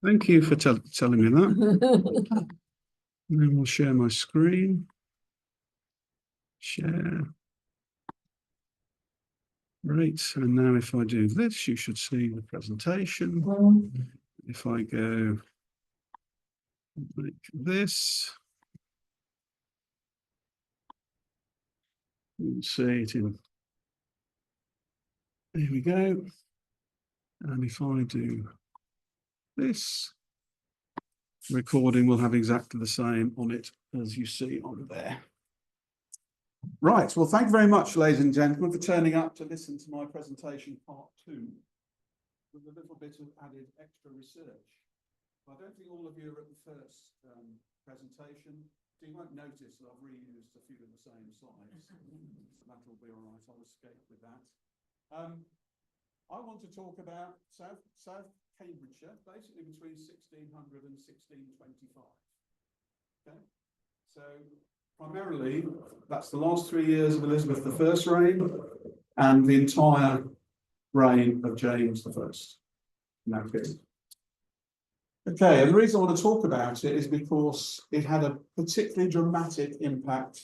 Thank you for telling me that. And then we'll share my screen. Share. Great. And now if I do this, you should see the presentation. If I go like this, you'll see it in. There we go. And if I do this, the recording will have exactly the same on it as you see on there. Right, well, thank you very much, ladies and gentlemen, for turning up to listen to my presentation part 2 with a little bit of added extra research. I don't think all of you are at the first presentation, so you won't notice that I've reused a few of the same slides. So that'll be all right, I'll escape with that. I want to talk about South Cambridgeshire, basically between 1600 and 1625. Okay, so primarily that's the last 3 years of Elizabeth I's reign and the entire reign of James I in that period. Okay, and the reason I want to talk about it is because it had a particularly dramatic impact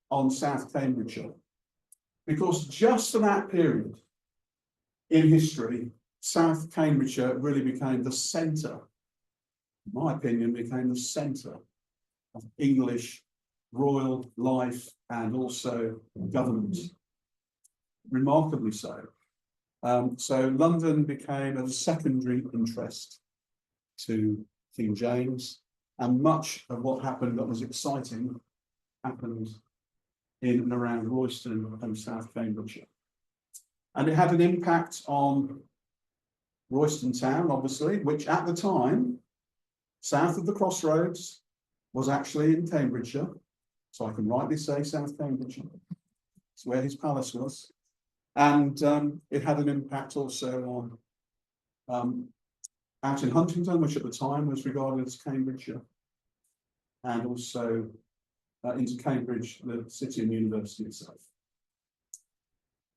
on South Cambridgeshire. Because just for that period in history, South Cambridgeshire really became the centre, in my opinion, became the centre of English royal life and also government. Remarkably so. So London became a secondary interest to King James, and much of what happened that was exciting happened in and around Royston and South Cambridgeshire. And it had an impact on Royston town, obviously, which at the time, south of the crossroads, was actually in Cambridgeshire. So I can rightly say South Cambridgeshire. It's where his palace was. And it had an impact also on out in Huntingdon, which at the time was regarded as Cambridgeshire, and also into Cambridge, the city and university itself.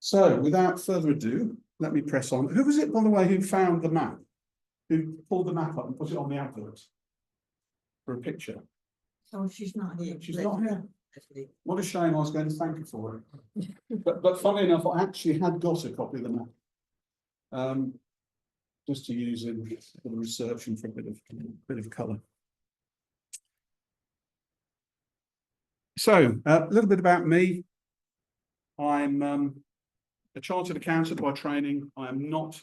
So without further ado, let me press on. Who was it, by the way, who found the map? Who pulled the map up and put it on the advert for a picture? Oh, she's not here. She's not here. What a shame, I was going to thank her for it. But funnily enough, I actually had got a copy of the map. Just to use in for the research and for a bit of colour. So a little bit about me. I'm a chartered accountant by training. I am not a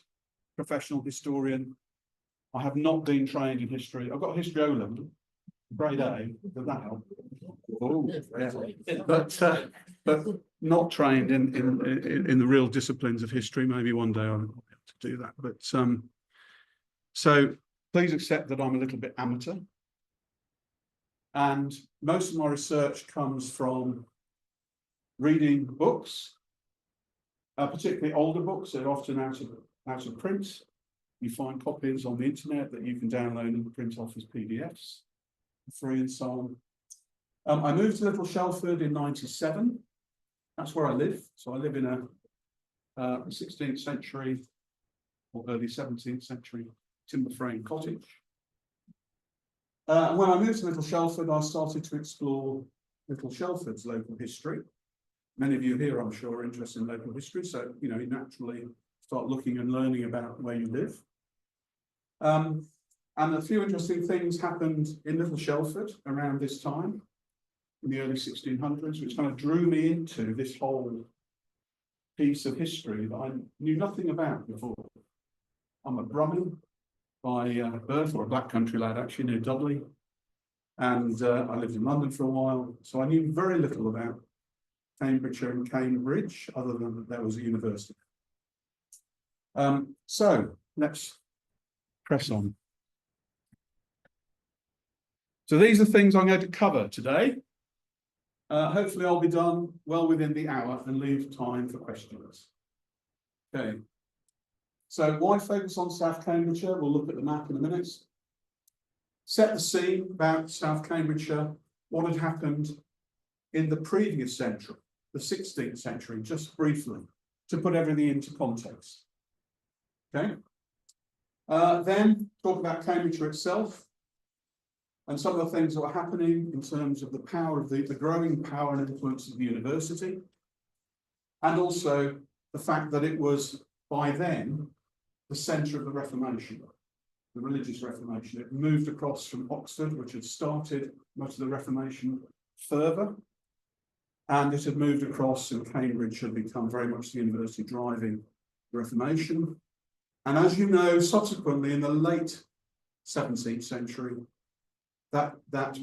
professional historian. I have not been trained in history. I've got a history O-level, grade A. Does that help? Oh, yeah. But not trained in the real disciplines of history. Maybe one day I'll be able to do that. But so please accept that I'm a little bit amateur. And most of my research comes from reading books, particularly older books. They're often out of print. You find copies on the internet that you can download and print off as PDFs, free and so on. I moved to Little Shelford in '97. That's where I live. So I live in a 16th century or early 17th century timber frame cottage. When I moved to Little Shelford, I started to explore Little Shelford's local history. Many of you here, I'm sure, are interested in local history, so you naturally start looking and learning about where you live. And a few interesting things happened in Little Shelford around this time, in the early 1600s, which kind of drew me into this whole piece of history that I knew nothing about before. I'm a Brummie by birth, or a black country lad, actually, near Dudley. And I lived in London for a while, so I knew very little about Cambridgeshire and Cambridge, other than that there was a university. So let's press on. So these are things I'm going to cover today. Hopefully I'll be done well within the hour and leave time for questions. Okay. So why focus on South Cambridgeshire? We'll look at the map in a minute. Set the scene about South Cambridgeshire, what had happened in the previous century, the 16th century, just briefly, to put everything into context. Okay. Then talk about Cambridgeshire itself and some of the things that were happening in terms of the power of the growing power and influence of the university, and also the fact that it was by then the centre of the Reformation, the religious Reformation. It moved across from Oxford, which had started most of the Reformation further, and it had moved across, and Cambridge had become very much the university driving the Reformation. And as you know, subsequently in the late 17th century, that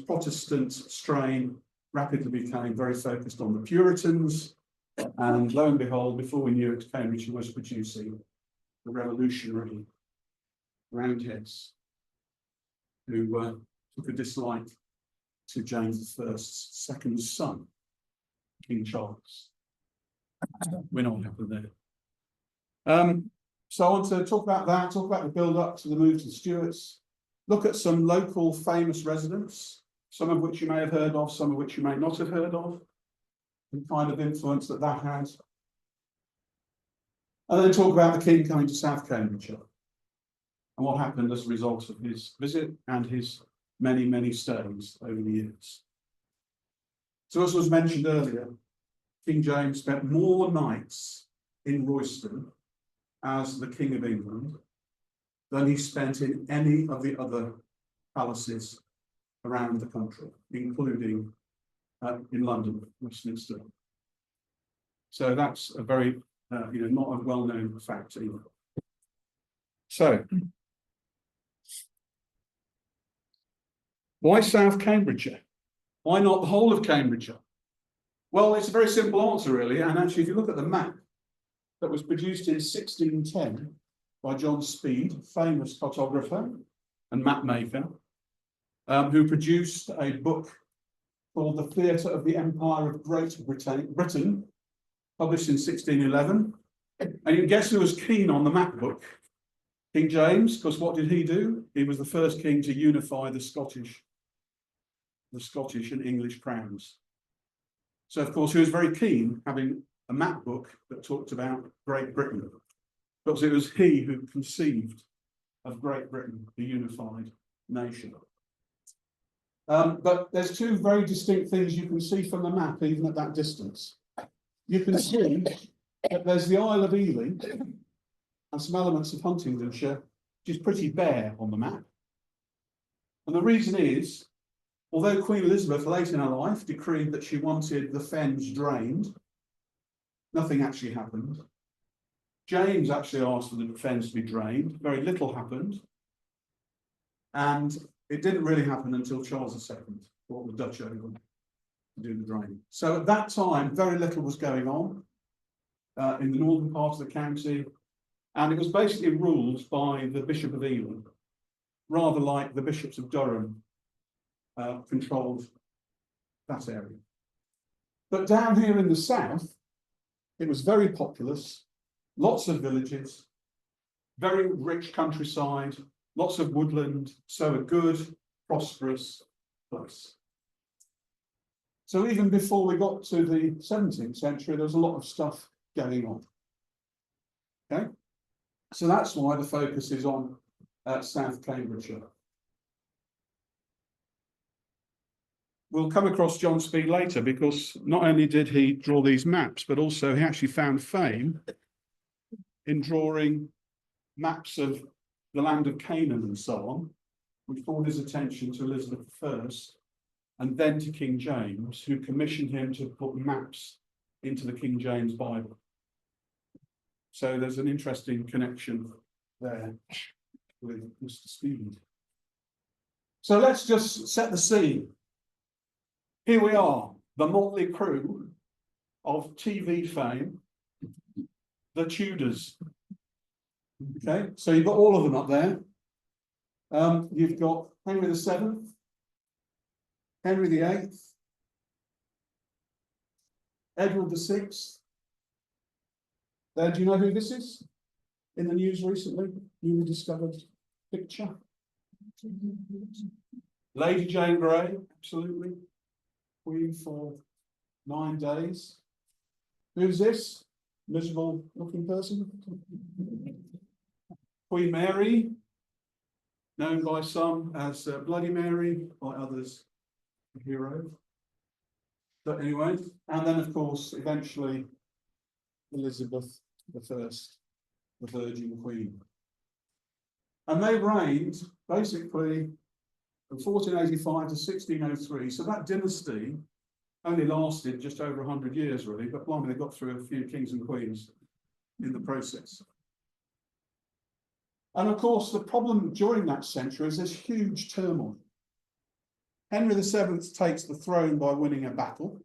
Protestant strain rapidly became very focused on the Puritans, and lo and behold, before we knew it, Cambridge was producing the revolutionary Roundheads, who took a dislike to James I's second son, King Charles. We're not happy there. So I want to talk about that, talk about the build-up to the move to the Stuarts, look at some local famous residents, some of which you may have heard of, some of which you may not have heard of, the kind of influence that had. And then talk about the King coming to South Cambridgeshire and what happened as a result of his visit and his many, many stays over the years. So as was mentioned earlier, King James spent more nights in Royston as the King of England than he spent in any of the other palaces around the country, including in London, Westminster. So that's a very, not a well-known fact either. So, why South Cambridgeshire? Why not the whole of Cambridgeshire? Well, it's a very simple answer, really. And actually, if you look at the map that was produced in 1610 by John Speed, famous photographer and map maker, who produced a book called The Theatre of the Empire of Great Britain, published in 1611. And you can guess who was keen on the map book? King James, because what did he do? He was the first king to unify the Scottish and English crowns. So, of course, he was very keen having a map book that talked about Great Britain, because it was he who conceived of Great Britain, the unified nation. But there's two very distinct things you can see from the map, even at that distance. You can see that there's the Isle of Ely and some elements of Huntingdonshire, which is pretty bare on the map. And the reason is, although Queen Elizabeth late in her life decreed that she wanted the fens drained, nothing actually happened. James actually asked for the fens to be drained. Very little happened. And it didn't really happen until Charles II brought the Dutch over to do the draining. So at that time, very little was going on in the northern part of the county. And it was basically ruled by the Bishop of Ely, rather like the bishops of Durham controlled that area. But down here in the south, it was very populous, lots of villages, very rich countryside, lots of woodland, so a good, prosperous place. So even before we got to the 17th century, there was a lot of stuff going on. Okay, so that's why the focus is on South Cambridgeshire. We'll come across John Speed later, because not only did he draw these maps, but also he actually found fame in drawing maps of the land of Canaan and so on, which called his attention to Elizabeth I and then to King James, who commissioned him to put maps into the King James Bible. So there's an interesting connection there with Mr. Speed. So let's just set the scene. Here we are, the motley crew of TV fame, the Tudors. Okay, so you've got all of them up there. You've got Henry VII, Henry VIII, Edward VI. There, do you know who this is? In the news recently, newly discovered picture. Lady Jane Grey, absolutely. Queen for 9 days. Who's this? Miserable looking person. Queen Mary, known by some as Bloody Mary, by others a hero. But anyway, and then of course, eventually Elizabeth I, the Virgin Queen. And they reigned basically from 1485 to 1603. So that dynasty only lasted just over 100 years, really, but blimey, they got through a few kings and queens in the process. And of course, the problem during that century is this huge turmoil. Henry VII takes the throne by winning a battle.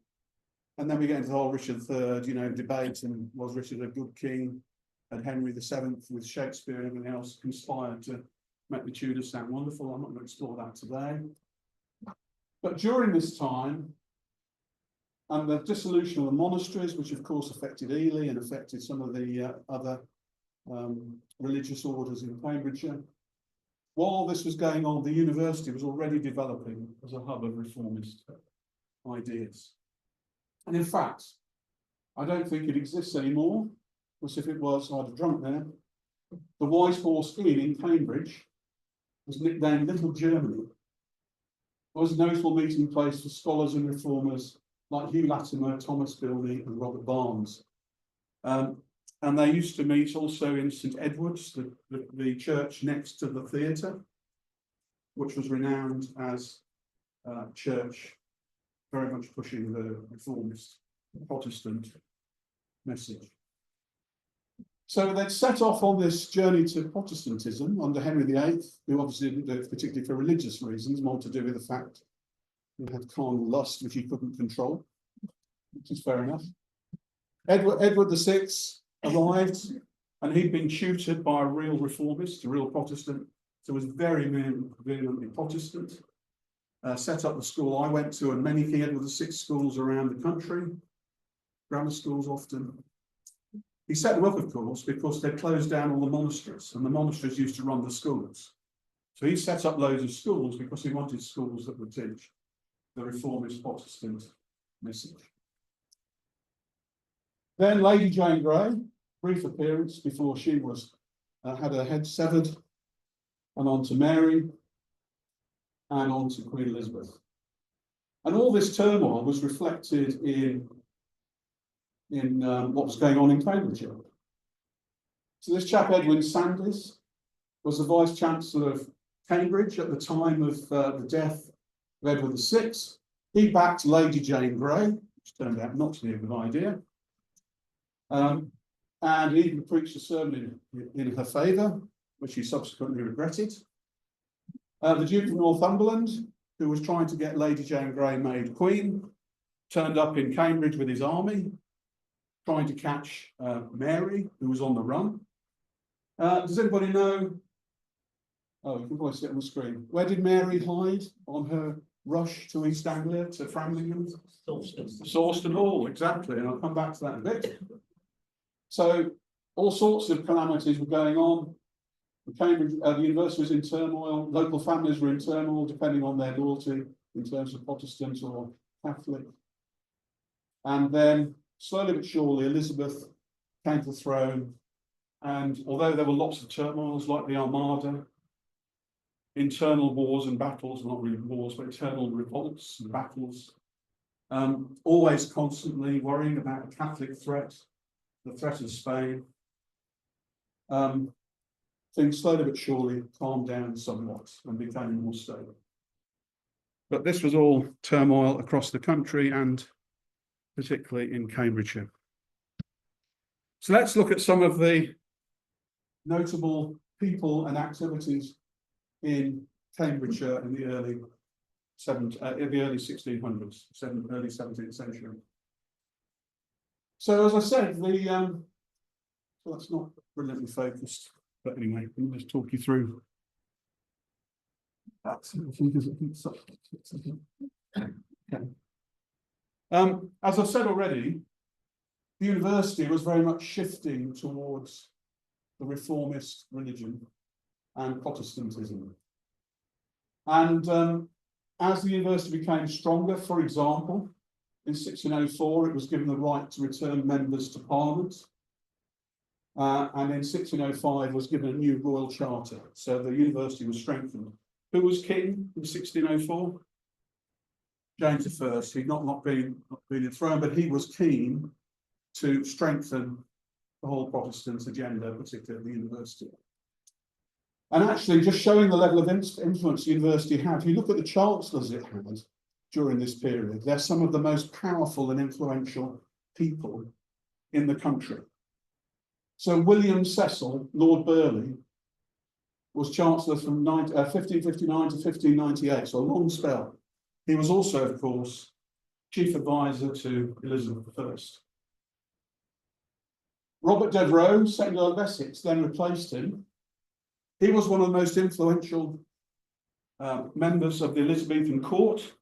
And then we get into the whole Richard III, you know, debate, and was Richard a good king? And Henry VII, with Shakespeare and everything else, conspired to make the Tudors sound wonderful. I'm not going to explore that today. But during this time, and the dissolution of the monasteries, which of course affected Ely and affected some of the other religious orders in Cambridgeshire. While this was going on, the university was already developing as a hub of reformist ideas. And in fact, I don't think it exists anymore, because if it was, I'd have drunk there. The Wise Horse Inn in Cambridge was nicknamed Little Germany. It was a notable meeting place for scholars and reformers like Hugh Latimer, Thomas Bilney, and Robert Barnes. And they used to meet also in St Edward's, the church next to the theatre, which was renowned as a church very much pushing the reformist Protestant message. So they'd set off on this journey to Protestantism under Henry VIII, who obviously didn't do it particularly for religious reasons, more to do with the fact he had carnal lust, which he couldn't control, which is fair enough. Edward VI arrived, and he'd been tutored by a real reformist, a real Protestant, so was very vehemently Protestant. Set up the school I went to, and many King Edward VI schools around the country, grammar schools often. He set them up, of course, because they closed down all the monasteries, and the monasteries used to run the schools. So he set up loads of schools because he wanted schools that would teach the reformist Protestant message. Then Lady Jane Grey, brief appearance before she was had her head severed, and on to Mary, and on to Queen Elizabeth. And all this turmoil was reflected in what was going on in Cambridgeshire. So this chap, Edwin Sandys, was the Vice-Chancellor of Cambridge at the time of the death of Edward VI. He backed Lady Jane Grey, which turned out not to be a good idea. And he even preached a sermon in her favour, which he subsequently regretted. The Duke of Northumberland, who was trying to get Lady Jane Grey made Queen, turned up in Cambridge with his army, trying to catch Mary, who was on the run. Does anybody know? Oh, you can probably see it on the screen. Where did Mary hide on her rush to East Anglia, to Framlingham? Sawston Hall, exactly, and I'll come back to that in a bit. So all sorts of calamities were going on. The university was in turmoil, local families were in turmoil, depending on their loyalty in terms of Protestant or Catholic. And then, slowly but surely, Elizabeth came to the throne. And although there were lots of turmoils, like the Armada, internal wars and battles, not really wars, but internal revolts and battles, always constantly worrying about a Catholic threat, the threat of Spain. Things slowly but surely calmed down somewhat and became more stable. But this was all turmoil across the country and particularly in Cambridgeshire. So let's look at some of the notable people and activities in Cambridgeshire in the early 1600s, early 17th century. So as I said, well, that's not brilliantly focused. But anyway, let me just talk you through that. As I've said already, the university was very much shifting towards the reformist religion and Protestantism. And as the university became stronger, for example, in 1604, it was given the right to return members to Parliament. and in 1605 was given a new royal charter. So the university was strengthened. Who was king in 1604? James I. He'd not been enthroned, but he was keen to strengthen the whole Protestant agenda, particularly at the university. And actually, just showing the level of influence the university had, if you look at the chancellors it had during this period, they're some of the most powerful and influential people in the country. So William Cecil, Lord Burleigh, was chancellor from 1559 to 1598, so a long spell. He was also, of course, chief advisor to Elizabeth I. Robert Devereux, second Earl of Essex, then replaced him. He was one of the most influential members of the Elizabethan court.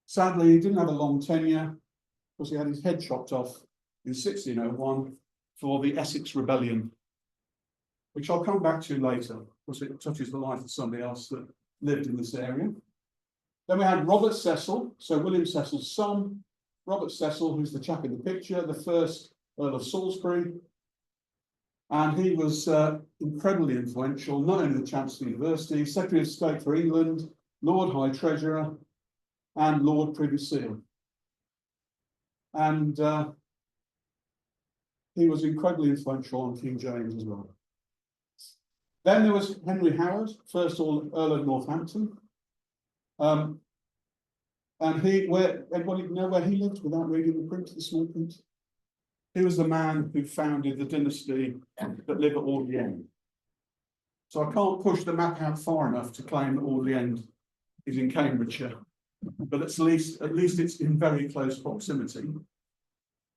Sadly, he didn't have a long tenure because he had his head chopped off in 1601 for the Essex Rebellion, which I'll come back to later because it touches the life of somebody else that lived in this area. Then we had Robert Cecil, so William Cecil's son, Robert Cecil, who's the chap in the picture, the first Earl of Salisbury. And he was incredibly influential, not only the Chancellor of the University, Secretary of State for England, Lord High Treasurer, and Lord Privy Seal. And he was incredibly influential on King James as well. Then there was Henry Howard, first Earl of Northampton. And anybody know where he lived without reading the print, the small print? He was the man who founded the dynasty that live at Audley End. So I can't push the map out far enough to claim that Audley End is in Cambridgeshire, but at least it's in very close proximity.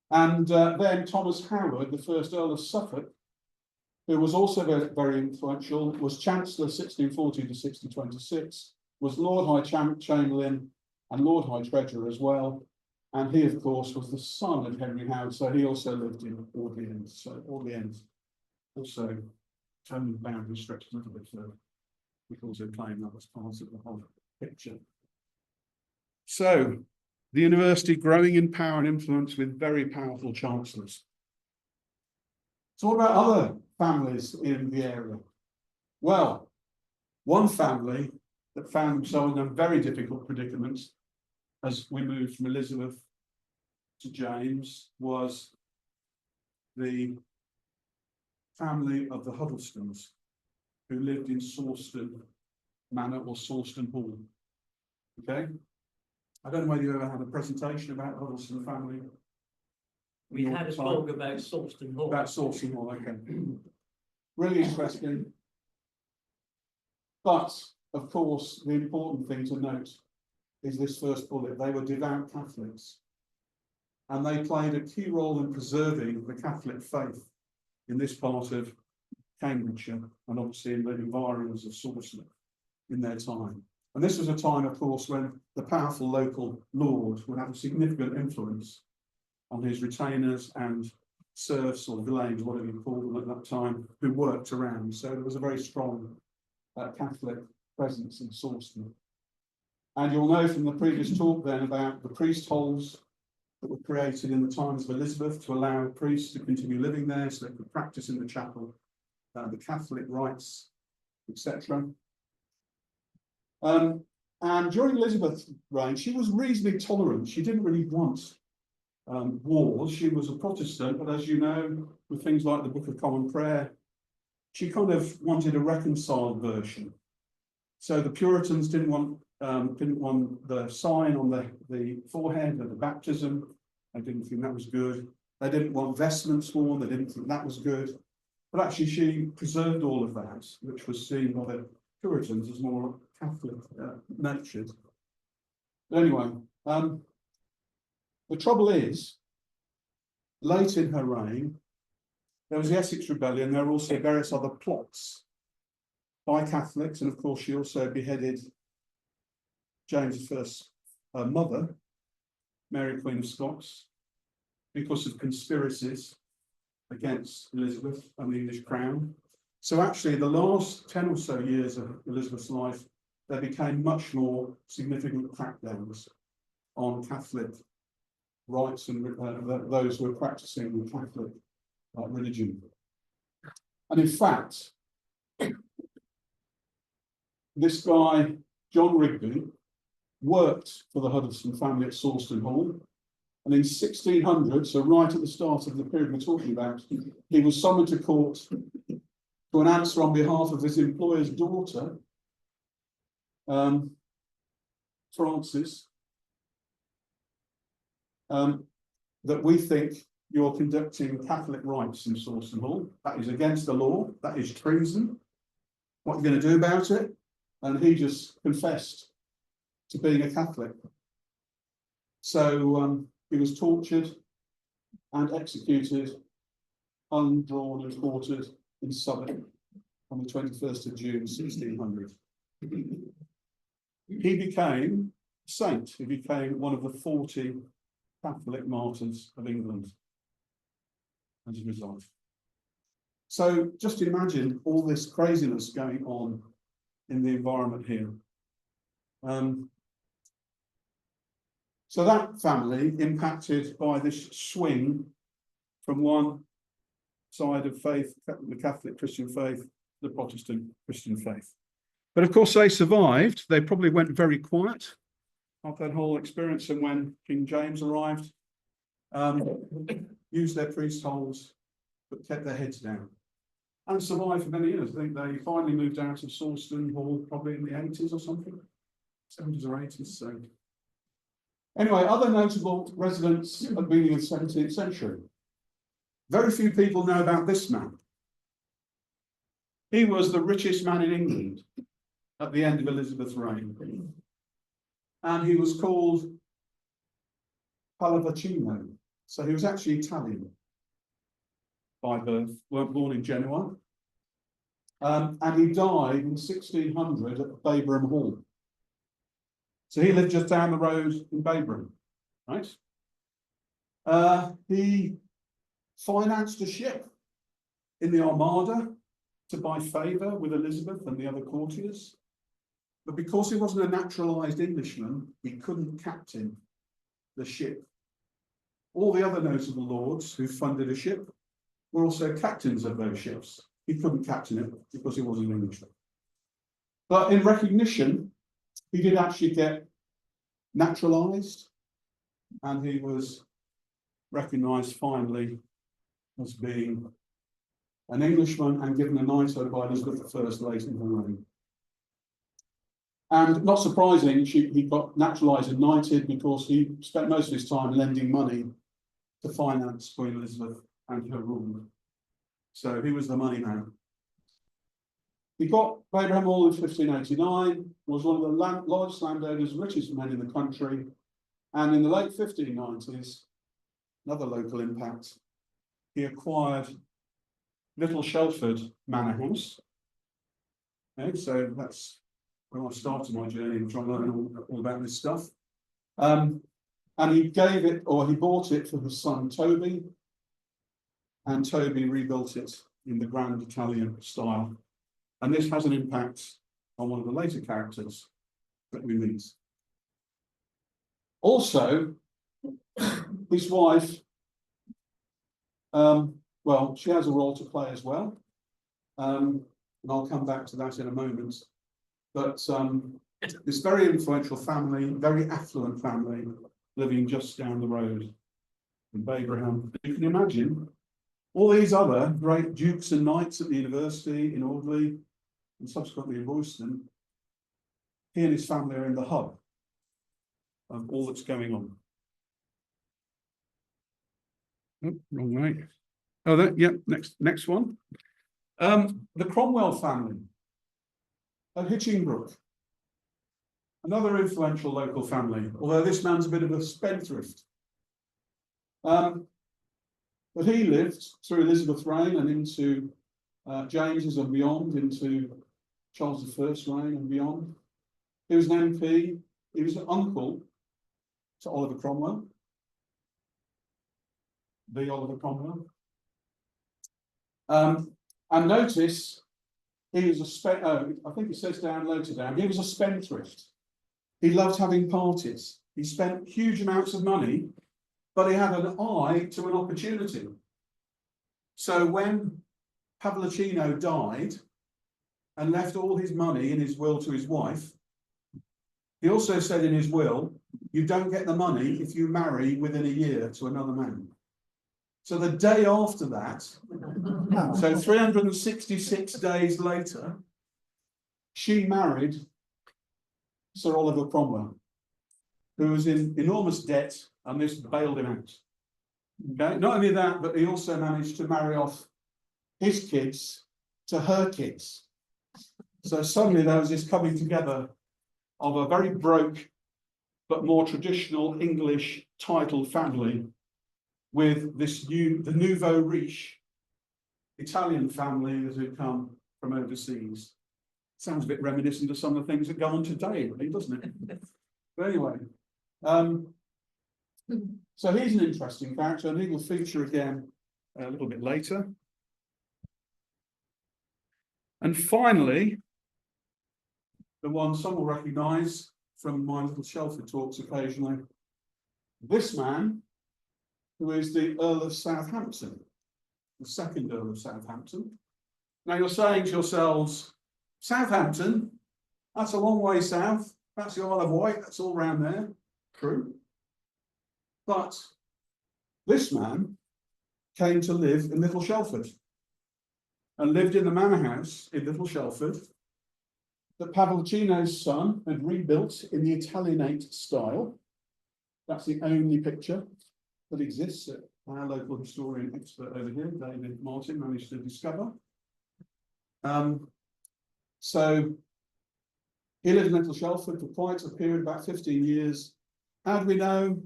And then Thomas Howard, the first Earl of Suffolk, who was also very, very influential, was Chancellor 1640 to 1626, was Lord High Chamberlain and Lord High Treasurer as well. And he, of course, was the son of Henry Howard, so he also lived in Audley End. So Audley End also totally boundary stretched a little bit further. We can also claim that was part of the whole picture. So the university growing in power and influence with very powerful chancellors. So what about other families in the area? Well, one family that found themselves in a very difficult predicament as we moved from Elizabeth to James was the family of the Huddlestones, who lived in Sawston Manor or Sawston Hall. Okay? I don't know whether you ever had a presentation about the Huddleston family. We had a talk about Sawston Hall. About Sawston Hall, okay. Really interesting. But, of course, the important thing to note is this first bullet. They were devout Catholics. And they played a key role in preserving the Catholic faith in this part of Cambridgeshire and obviously in the environs of Sawston in their time. And this was a time, of course, when the powerful local lord would have a significant influence on his retainers and serfs or villeins, whatever you call them at that time, who worked around. So there was a very strong Catholic presence in Sawston. And you'll know from the previous talk then about the priest holes that were created in the times of Elizabeth to allow priests to continue living there so they could practice in the chapel, the Catholic rites, etc. And during Elizabeth's reign, she was reasonably tolerant. She didn't really want wars. She was a Protestant, but as you know, with things like the Book of Common Prayer, she kind of wanted a reconciled version. So the Puritans didn't want the sign on the forehead of the baptism. They didn't think that was good. They didn't want vestments worn. They didn't think that was good. But actually, she preserved all of that, which was seen by the Puritans as more Catholic natured. But anyway, the trouble is, late in her reign, there was the Essex Rebellion. There were also various other plots by Catholics, and of course, she also beheaded James I's mother, Mary Queen of Scots, because of conspiracies against Elizabeth and the English crown. So actually, the last 10 or so years of Elizabeth's life, there became much more significant crackdowns on Catholic rights and those who were practicing the Catholic religion. And in fact, this guy, John Rigby, worked for the Huddleston family at Sawston Hall. And in 1600, so right at the start of the period we're talking about, he was summoned to court to an answer on behalf of his employer's daughter, Frances, that we think you're conducting Catholic rites in Sawston Hall. That is against the law. That is treason. What are you going to do about it? And he just confessed to being a Catholic. So he was tortured and executed, undrawn and quartered in Southwark on the 21st of June, 1600. He became a saint. He became one of the 40 Catholic martyrs of England as a result. So just imagine all this craziness going on in the environment here. So that family impacted by this swing from one side of faith, the Catholic Christian faith, the Protestant Christian faith. But of course they survived. They probably went very quiet after that whole experience, and when King James arrived, used their priest holes, but kept their heads down. And survived for many years. I think they finally moved out of Sawston Hall probably in the 80s or something, 70s or 80s. So anyway, other notable residents at the beginning of the 17th century. Very few people know about this man. He was the richest man in England at the end of Elizabeth's reign. And he was called Pallavicino. So he was actually Italian by birth, weren't born in Genoa. And he died in 1600 at Babraham Hall. So he lived just down the road in Babraham, right? He financed a ship in the Armada to buy favour with Elizabeth and the other courtiers. But because he wasn't a naturalised Englishman, he couldn't captain the ship. All the other notable lords who funded a ship were also captains of those ships. He couldn't captain it because he wasn't an Englishman. But in recognition, he did actually get naturalised, and he was recognised finally as being an Englishman and given a knighthood by Elizabeth I late in her reign. And not surprising, he got naturalised and knighted because he spent most of his time lending money to finance Queen Elizabeth and her rule. So he was the money man. He got Babraham Hall in 1589, was one of the largest landowners, richest men in the country, and in the late 1590s, another local impact, he acquired Little Shelford Manor House. Okay, so that's when I started my journey and trying to learn all about this stuff. And he gave it, or he bought it for his son Toby, and Toby rebuilt it in the grand Italian style. And this has an impact on one of the later characters that we meet. Also, his wife, well, she has a role to play as well. And I'll come back to that in a moment. But this very influential family, very affluent family, living just down the road in Babraham. You can imagine all these other great dukes and knights at the university in Audley and subsequently in Royston. He and his family are in the hub of all that's going on. Oh, wrong way. Oh, that, yeah, next one. The Cromwell family at Hitchingbrook. Another influential local family, although this man's a bit of a spendthrift. But he lived through Elizabeth's reign and into James's and beyond, into Charles I's reign and beyond. He was an MP. He was an uncle to Oliver Cromwell, the Oliver Cromwell. And notice he was I think it says down later down, he was a spendthrift. He loved having parties. He spent huge amounts of money, but he had an eye to an opportunity. So when Pavlicino died and left all his money in his will to his wife, he also said in his will, you don't get the money if you marry within a year to another man. So the day after that, so 366 days later, she married Sir Oliver Cromwell, who was in enormous debt, and this bailed him out. Okay, not only that, but he also managed to marry off his kids to her kids. So suddenly there was this coming together of a very broke but more traditional English titled family with this the nouveau riche Italian family that had come from overseas. Sounds a bit reminiscent of some of the things that go on today, really, doesn't it? But anyway, so he's an interesting character, and he will feature again a little bit later. And finally, the one some will recognise from my little Shelford talks occasionally, this man, who is the Earl of Southampton, the second Earl of Southampton. Now you're saying to yourselves, Southampton, that's a long way south, that's the Isle of Wight, that's all round there. True. But this man came to live in Little Shelford and lived in the manor house in Little Shelford that Pavlicino's son had rebuilt in the Italianate style. That's the only picture that exists that our local historian expert over here, David Martin, managed to discover. So he lived in Little Shelford for quite a period, about 15 years. How do we know?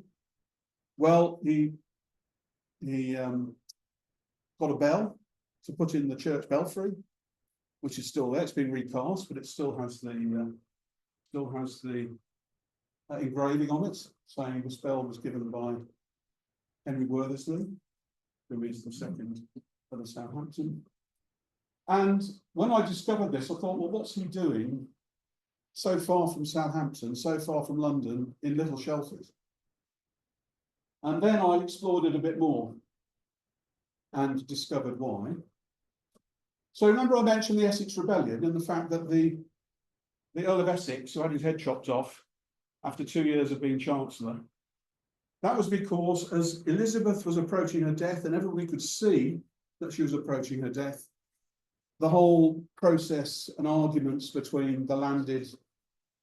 Well, he got a bell to put in the church belfry, which is still there. It's been recast, but it still has the engraving on it, saying this bell was given by Henry Worthesley, who is the second Earl of Southampton. And when I discovered this, I thought, well, what's he doing so far from Southampton, so far from London, in Little Shelford? And then I explored it a bit more and discovered why. So remember I mentioned the Essex Rebellion and the fact that the Earl of Essex, who had his head chopped off after 2 years of being Chancellor, that was because as Elizabeth was approaching her death, and everybody could see that she was approaching her death, the whole process and arguments between the landed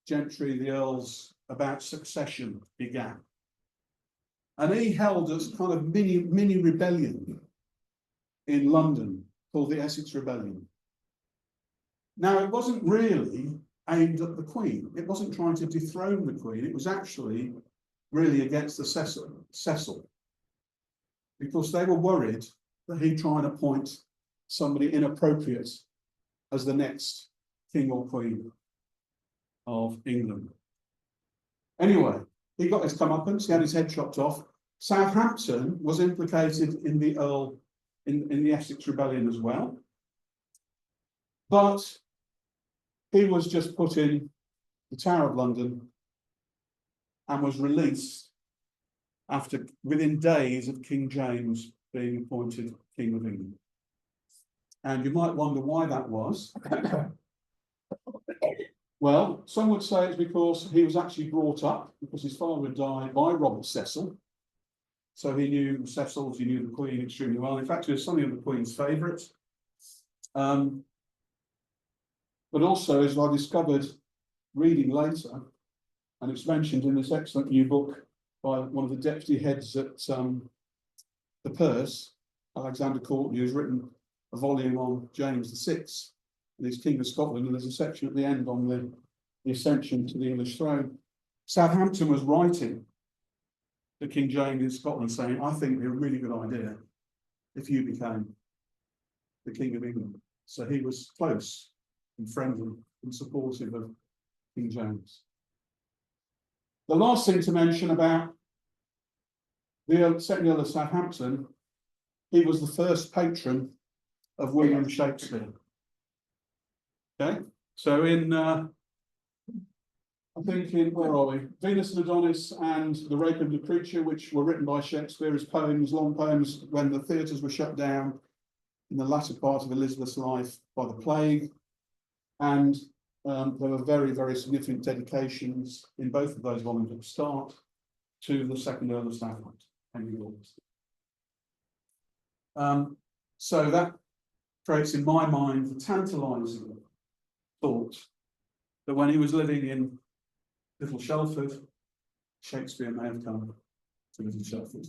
gentry, the earls, about succession began. And he held a kind of mini rebellion in London called the Essex Rebellion. Now, it wasn't really aimed at the Queen. It wasn't trying to dethrone the Queen. It was actually really against the Cecil, because they were worried that he'd try and appoint somebody inappropriate as the next king or queen of England. Anyway, he got his comeuppance, he had his head chopped off. Southampton was implicated in the in the Essex Rebellion as well. But he was just put in the Tower of London and was released within days of King James being appointed King of England. And you might wonder why that was. Well, some would say it's because he was actually brought up, because his father had died, by Robert Cecil. So he knew the Cecils, he knew the Queen extremely well. In fact, he was something of the Queen's favourite. But also, as I discovered reading later, and it's mentioned in this excellent new book by one of the deputy heads at the Purse, Alexander Courtney, who's written a volume on James VI and his King of Scotland, and there's a section at the end on the ascension to the English throne. Southampton was writing to King James in Scotland saying, I think it'd be a really good idea if you became the King of England. So he was close and friendly and supportive of King James. The last thing to mention about the second Earl of Southampton, he was the first patron of William Shakespeare. Okay, so in I think where are we? Venus and Adonis and The Rape of Lucrece, which were written by Shakespeare as poems, long poems, when the theatres were shut down in the latter part of Elizabeth's life by the plague, and there were very, very significant dedications in both of those volumes at the start to the second Earl of Stapleford, Henry August. So that creates in my mind the tantalising thought that when he was living in Little Shelford, Shakespeare may have come to Little Shelford.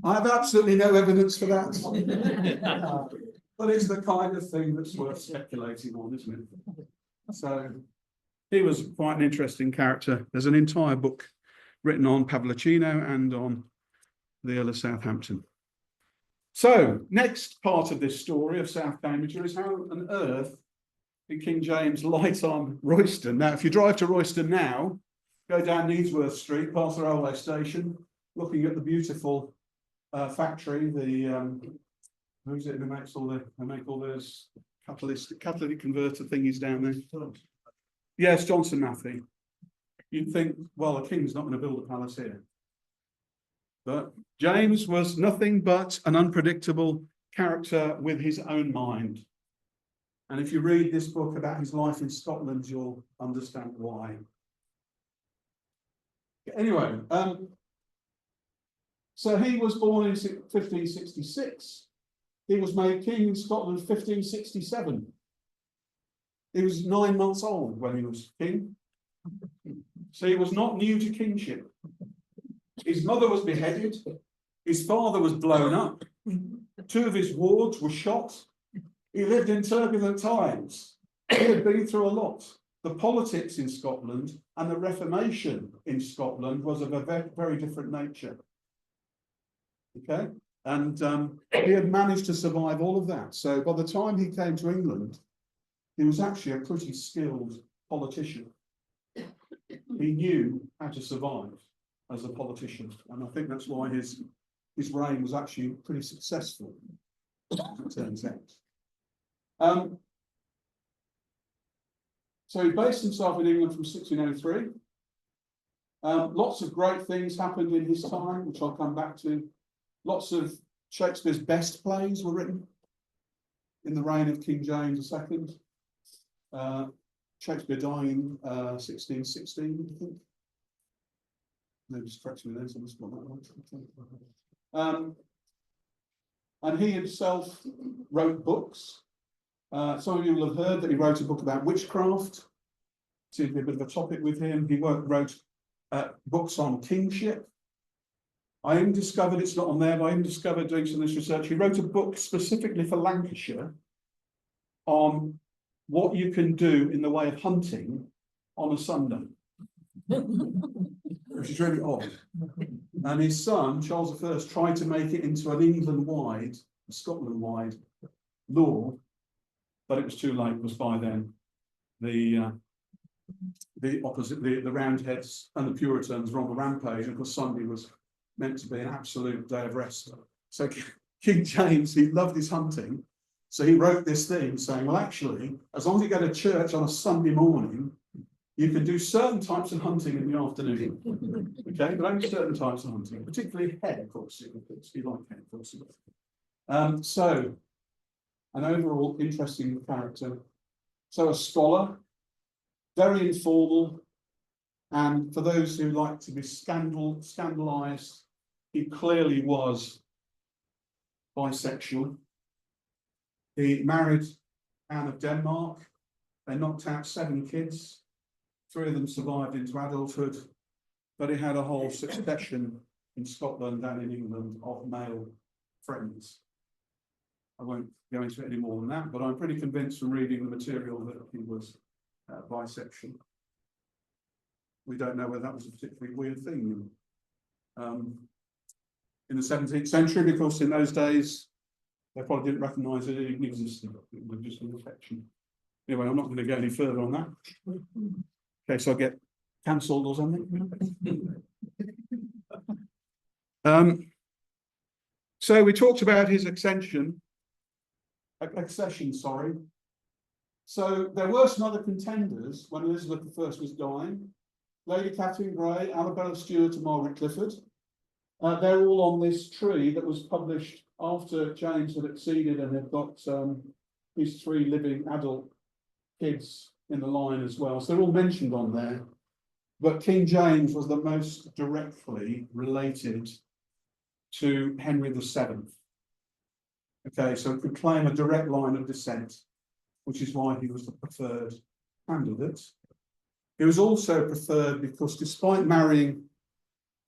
I have absolutely no evidence for that, but it's the kind of thing that's worth speculating on, isn't it? So he was quite an interesting character. There's an entire book written on Pavlicino and on the Earl of Southampton. So, next part of this story of South Cambridgeshire is how on earth did King James light on Royston? Now, if you drive to Royston now, go down Needsworth Street, past the railway station, looking at the beautiful factory, the who's it who makes all the make all those catalytic converter thingies down there? Yes, Johnson Matthey. You'd think, well, the king's not going to build a palace here. But James was nothing but an unpredictable character with his own mind. And if you read this book about his life in Scotland, you'll understand why. Anyway, so he was born in 1566. He was made king in Scotland in 1567. He was 9 months old when he was king. So he was not new to kingship. His mother was beheaded. His father was blown up. 2 of his wards were shot. He lived in turbulent times. He had been through a lot. The politics in Scotland and the Reformation in Scotland was of a very different nature. Okay? And he had managed to survive all of that. So by the time he came to England, he was actually a pretty skilled politician. He knew how to survive as a politician, and I think that's why his reign was actually pretty successful, as it turns out. So he based himself in England from 1603. Lots of great things happened in his time, which I'll come back to. Lots of Shakespeare's best plays were written in the reign of King James II. Shakespeare dying in 1616, I think. No, just correct me there, so I must that one. And he himself wrote books. Some of you will have heard that he wrote a book about witchcraft. Seems to be a bit of a topic with him. He wrote books on kingship. I even discovered, it's not on there, but I even discovered doing some of this research, he wrote a book specifically for Lancashire on what you can do in the way of hunting on a Sunday, which is really odd. And his son, Charles I, tried to make it into an England-wide, Scotland-wide law, but it was too late, because by then the Roundheads and the Puritans were on the rampage, and because Sunday was meant to be an absolute day of rest. So King James, he loved his hunting, so he wrote this thing saying, well, actually, as long as you go to church on a Sunday morning, you can do certain types of hunting in the afternoon. Okay, but only certain types of hunting, particularly hare, of course. You like hare, of course. So, an overall interesting character. So, a scholar, very informal, and for those who like to be scandalised, he clearly was bisexual. He married Anne of Denmark. They knocked out 7 kids. 3 of them survived into adulthood, but he had a whole succession in Scotland and in England of male friends. I won't go into it any more than that, but I'm pretty convinced from reading the material that he was bisexual. We don't know whether that was a particularly weird thing in the 17th century, because in those days they probably didn't recognise it even existed. It was just an affection. Anyway, I'm not going to go any further on that. Okay, so I'll get cancelled or something. So we talked about his accession, sorry. So there were some other contenders when Elizabeth I was dying. Lady Catherine Grey, Arabella Stewart and Margaret Clifford. They're all on this tree that was published after James had acceded and had got his 3 living adult kids in the line as well. So they're all mentioned on there. But King James was the most directly related to Henry VII. Okay, so he could claim a direct line of descent, which is why he was the preferred candidate. He was also preferred because, despite marrying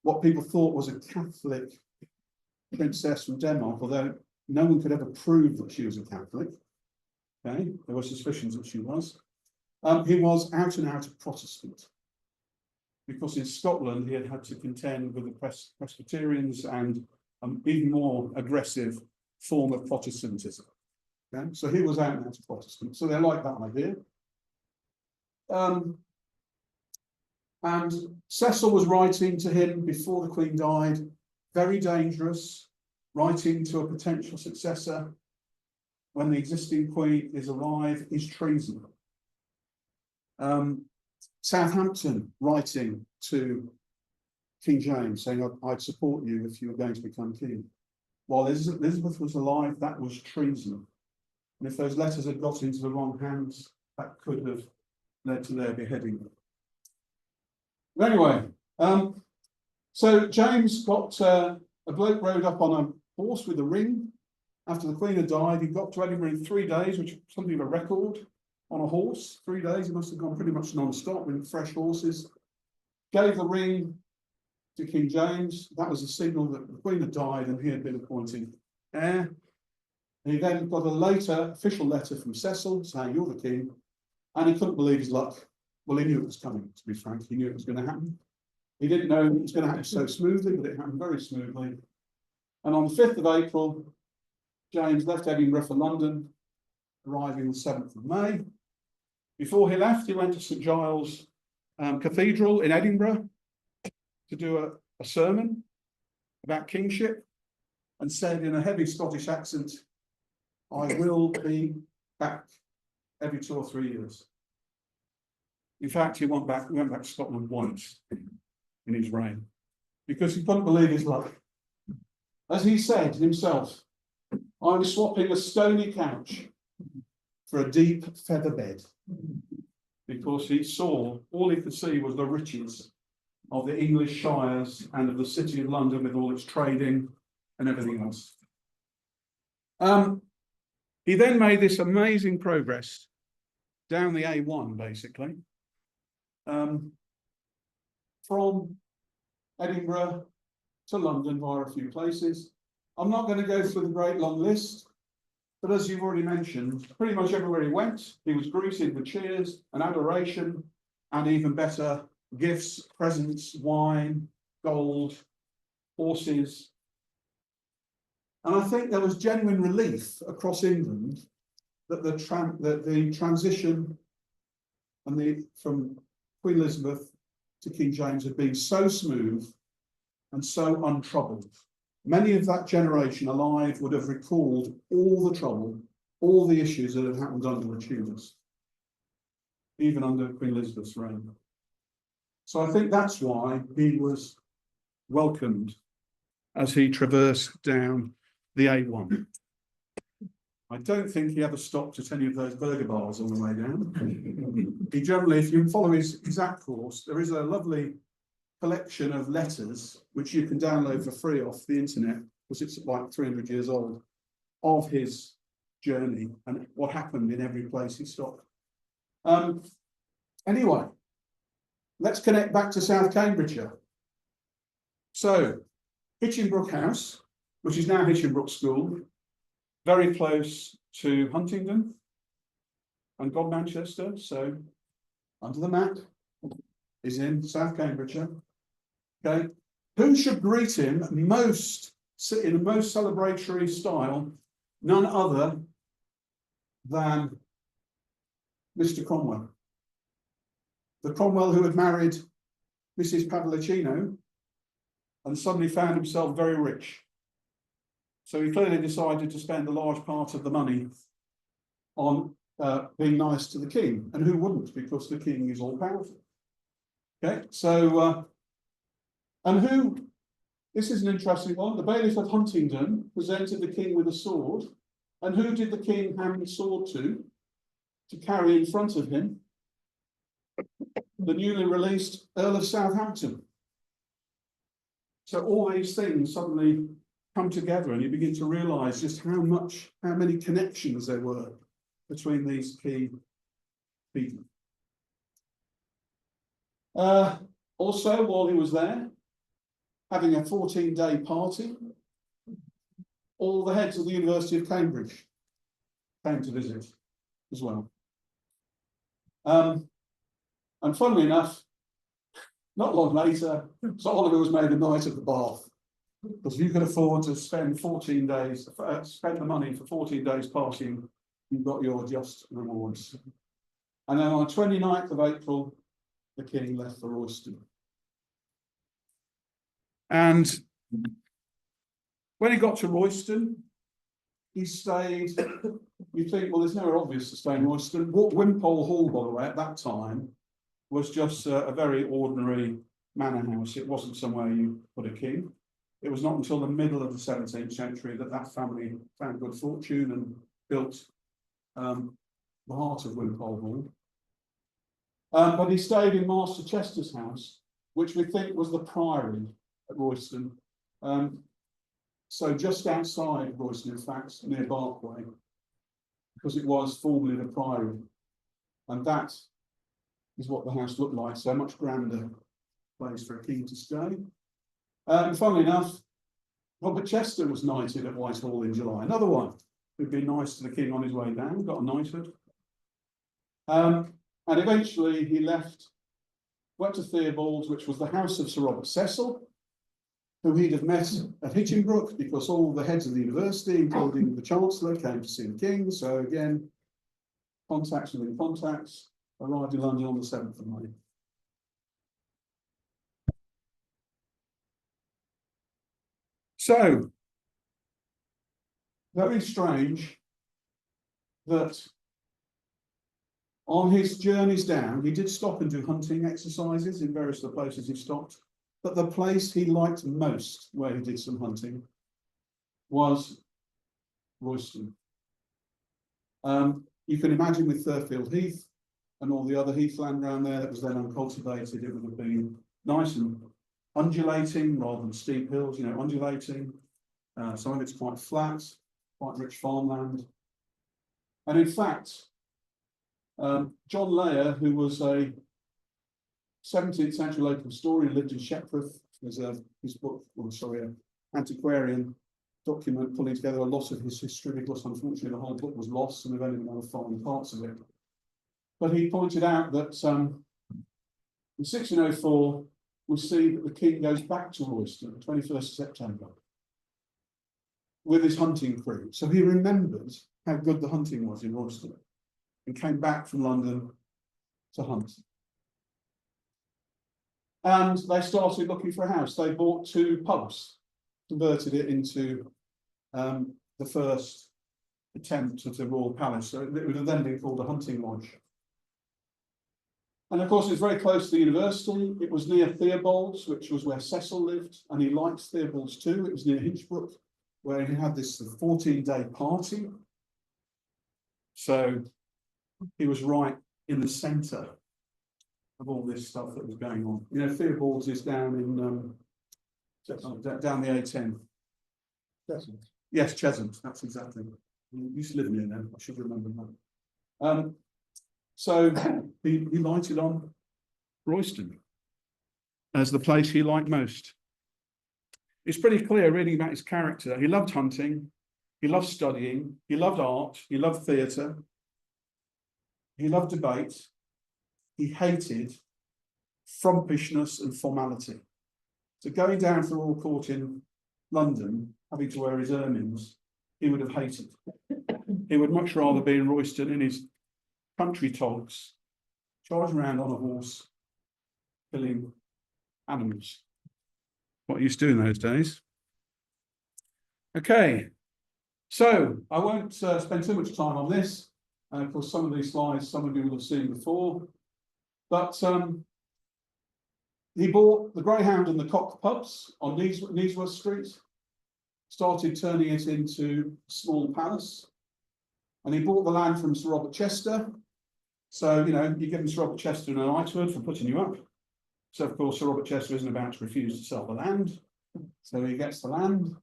what people thought was a Catholic princess from Denmark, although no one could ever prove that she was a Catholic, okay, there were suspicions that she was, he was out and out a Protestant. Because in Scotland he had had to contend with the Presbyterians and an even more aggressive form of Protestantism. Okay? So he was out and out a Protestant. So they liked that idea. And Cecil was writing to him before the Queen died, very dangerous, writing to a potential successor when the existing Queen is alive is treason. Southampton writing to King James saying, I'd support you if you were going to become king. While Elizabeth was alive, that was treason. And if those letters had got into the wrong hands, that could have led to their beheading. But anyway, so James got a bloke rode up on a horse with a ring. After the Queen had died, he got to Edinburgh in 3 days, which is something of a record. On a horse, 3 days, he must have gone pretty much non-stop with fresh horses. Gave the ring to King James. That was a signal that the Queen had died and he had been appointed heir. And he then got a later official letter from Cecil saying, you're the king. And he couldn't believe his luck. Well, he knew it was coming, to be frank. He knew it was going to happen. He didn't know it was going to happen so smoothly, but it happened very smoothly. And on the 5th of April, James left Edinburgh for London, arriving the 7th of May. Before he left, he went to St Giles Cathedral in Edinburgh to do a sermon about kingship and said in a heavy Scottish accent, I will be back every 2 or 3 years. In fact, he went back to Scotland once in his reign because he couldn't believe his luck. As he said himself, I was swapping a stony couch for a deep feather bed, because he saw, all he could see was the riches of the English shires and of the city of London with all its trading and everything else. He then made this amazing progress down the A1, basically, from Edinburgh to London via a few places. I'm not going to go through the great long list, but as you've already mentioned, pretty much everywhere he went, he was greeted with cheers and adoration, and even better, gifts, presents, wine, gold, horses. And I think there was genuine relief across England that the transition from Queen Elizabeth to King James had been so smooth and so untroubled. Many of that generation alive would have recalled all the trouble, all the issues that had happened under the Tudors, even under Queen Elizabeth's reign. So I think that's why he was welcomed as he traversed down the A1. I don't think he ever stopped at any of those burger bars on the way down. He generally, if you follow his exact course, there is a lovely collection of letters which you can download for free off the internet, because it's like 300 years old, of his journey and what happened in every place he stopped. Anyway, let's connect back to South Cambridgeshire. So, Hitchinbrook House, which is now Hitchinbrook School, very close to Huntingdon and Godmanchester. So, under the map is in South Cambridgeshire. Okay, who should greet him in a most celebratory style? None other than Mr. Cromwell. The Cromwell who had married Mrs. Pavlicino and suddenly found himself very rich. So he clearly decided to spend a large part of the money on being nice to the king. And who wouldn't, because the king is all powerful. Okay, so, and who This is an interesting one. The bailiff of Huntingdon presented the king with a sword. And who did the king hand the sword to carry in front of him? The newly released Earl of Southampton. So all these things suddenly come together and you begin to realise just how many connections there were between these key people. Also, while he was there, having a 14-day party, all the heads of the University of Cambridge came to visit as well. And funnily enough, not long later, Sir Oliver was made a Knight of the Bath. Because if you could afford to spend 14 days, spend the money for 14 days partying, you got your just rewards. And then on the 29th of April, the king left for Royston. And when he got to Royston, he stayed. You think, well, there's nowhere obvious to stay in Royston. Wimpole Hall, by the way, at that time, was just a very ordinary manor house. It wasn't somewhere you put a king. It was not until the middle of the 17th century that family found good fortune and built the heart of Wimpole Hall. But he stayed in Master Chester's house, which we think was the priory at Royston. So just outside Royston, in fact, near Barkway, because it was formerly the priory. And that is what the house looked like, so much grander place for a king to stay. Funnily enough, Robert Chester was knighted at Whitehall in July. Another one who'd been nice to the king on his way down, got a knighthood. And eventually he left, went to Theobald's, which was the house of Sir Robert Cecil, who he'd have met at Hitchinbrook, because all the heads of the university, including the Chancellor, came to see the king. So again, contacts within contacts, arrived in London on the 7th of May. So, very strange that on his journeys down, he did stop and do hunting exercises in various of the places he stopped. But the place he liked most, where he did some hunting, was Royston. You can imagine with Thurfield Heath and all the other heathland around there that was then uncultivated, it would have been nice and undulating rather than steep hills, you know, undulating. Some of it's quite flat, quite rich farmland. And in fact, John Layer, who was a 17th century local historian, lived in Shelford. There's his book, an antiquarian document pulling together a lot of his history, because unfortunately the whole book was lost and we've only been able to find parts of it. But he pointed out that in 1604, we see that the king goes back to Royston, 21st of September, with his hunting crew. So he remembered how good the hunting was in Royston and came back from London to hunt. And they started looking for a house. They bought 2 pubs, converted it into the first attempt at the Royal Palace. So it would have then been called a hunting lodge. And of course, it's very close to the university. It was near Theobald's, which was where Cecil lived, and he liked Theobald's too. It was near Hitchbrook, where he had this 14-day party. So he was right in the centre of all this stuff that was going on. You know, Theobald's is down in down the A10. Cheshunt. Yes, Cheshunt. That's exactly. I used to live near there. I should remember that. So he lighted on Royston as the place he liked most. It's pretty clear reading about his character. He loved hunting, he loved studying, he loved art, he loved theatre, he loved debate, he hated frumpishness and formality. So going down to the Royal Court in London, having to wear his ermines, he would have hated. He would much rather be in Royston in his country togs, charging around on a horse, killing animals. What he used to do in those days. Okay, so I won't spend too much time on this. And of course, some of these slides, some of you will have seen before. But He bought the Greyhound and the Cock pubs on Neesworth Street, started turning it into a small palace, and he bought the land from Sir Robert Chester. So, you know, you're giving Sir Robert Chester an knighthood for putting you up. So, of course, Sir Robert Chester isn't about to refuse to sell the land. So he gets the land.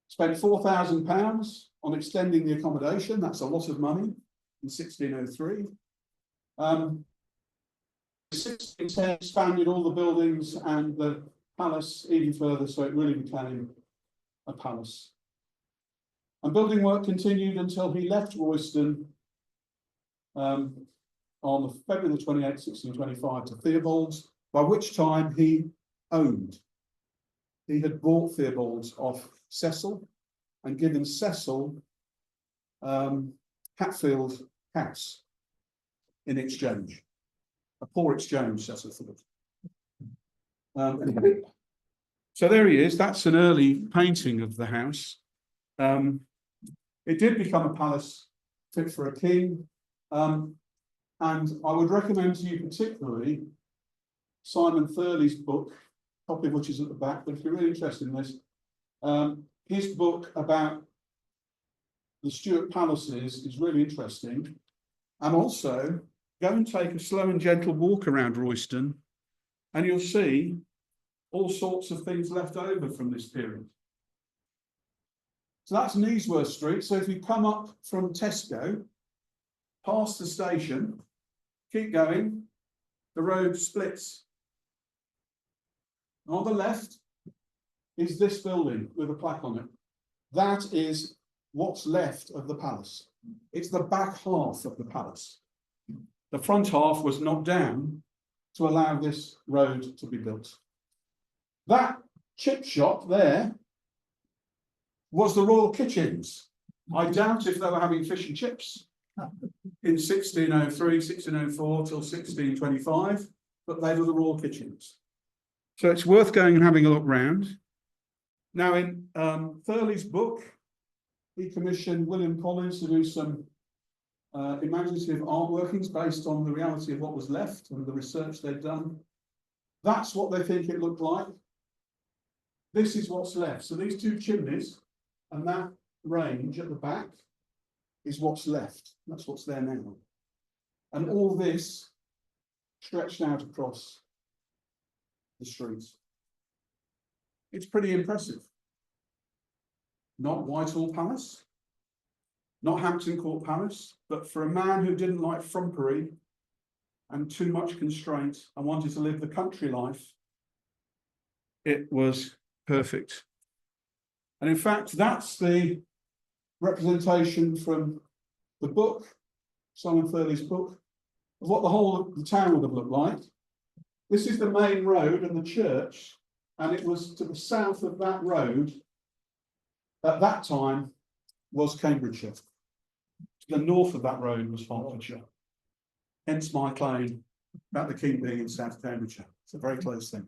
Spent £4,000 on extending the accommodation. That's a lot of money in 1603. 1610 expanded all the buildings and the palace even further, so it really became a palace. And building work continued until he left Royston on February the 28th, 1625 to Theobald's, by which time he owned. He had bought Theobald's off Cecil and given Cecil Hatfield House in exchange. A poor exchange, Cecil thought. Anyway. So there he is. That's an early painting of the house. It did become a palace fit for a king. And I would recommend to you particularly Simon Thurley's book, copy of which is at the back, but if you're really interested in this, his book about the Stuart palaces is really interesting. And also, go and take a slow and gentle walk around Royston, and you'll see all sorts of things left over from this period. So that's Neesworth Street. So if you come up from Tesco, past the station, keep going, the road splits. On the left is this building with a plaque on it. That is what's left of the palace. It's the back half of the palace. The front half was knocked down to allow this road to be built. That chip shop there was the Royal Kitchens. I doubt if they were having fish and chips in 1603, 1604 till 1625, but they were the Royal Kitchens. So it's worth going and having a look round. Now, in Thurley's book, he commissioned William Collins to do some imaginative art workings based on the reality of what was left and the research they'd done. That's what they think it looked like. This is what's left. So these two chimneys and that range at the back is what's left. That's what's there now. And all this stretched out across the streets. It's pretty impressive. Not Whitehall Palace, not Hampton Court Palace, but for a man who didn't like frumpery and too much constraint and wanted to live the country life, it was perfect. And in fact, that's the representation from the book, Simon Thurley's book, of what the whole of the town would have looked like. This is the main road and the church, and it was to the south of that road at that time was Cambridgeshire. To the north of that road was Hertfordshire. Hence my claim about the king being in South Cambridgeshire. It's a very close thing.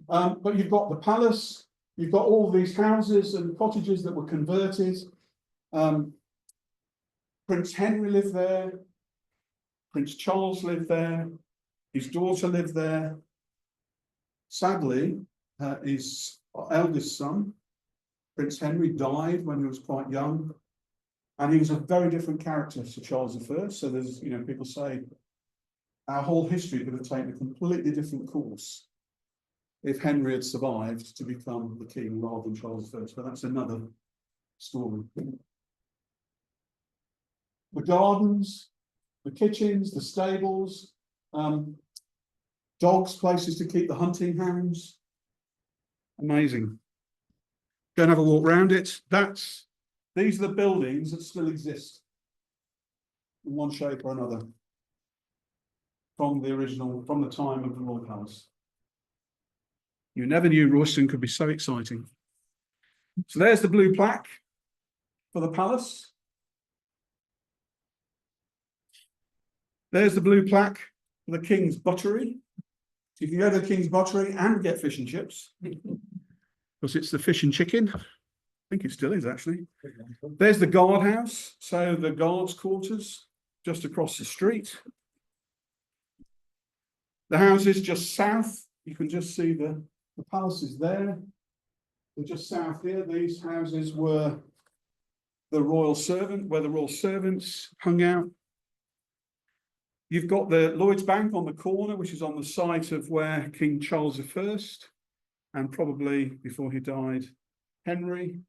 But you've got the palace, you've got all these houses and cottages that were converted. Prince Henry lived there, Prince Charles lived there, his daughter lived there. Sadly, his eldest son, Prince Henry, died when he was quite young, and he was a very different character to Charles I. So there's, you know, people say our whole history could have taken a completely different course if Henry had survived to become the king rather than Charles I. But that's another story. The gardens, the kitchens, the stables, dogs, places to keep the hunting hounds. Amazing. Go and have a walk around it. These are the buildings that still exist in one shape or another from the original, from the time of the Royal Palace. You never knew Royston could be so exciting. So there's the blue plaque for the palace. There's the blue plaque for the King's Buttery. You can go to the King's Buttery and get fish and chips, because it's the fish and chicken. I think it still is, actually. There's the guardhouse, so the guards' quarters just across the street. The houses just south you can just see the palaces there. They're just south here. These houses were the royal servant, where the royal servants hung out. You've got the Lloyd's Bank on the corner, which is on the site of where King Charles I, and probably before he died, Henry,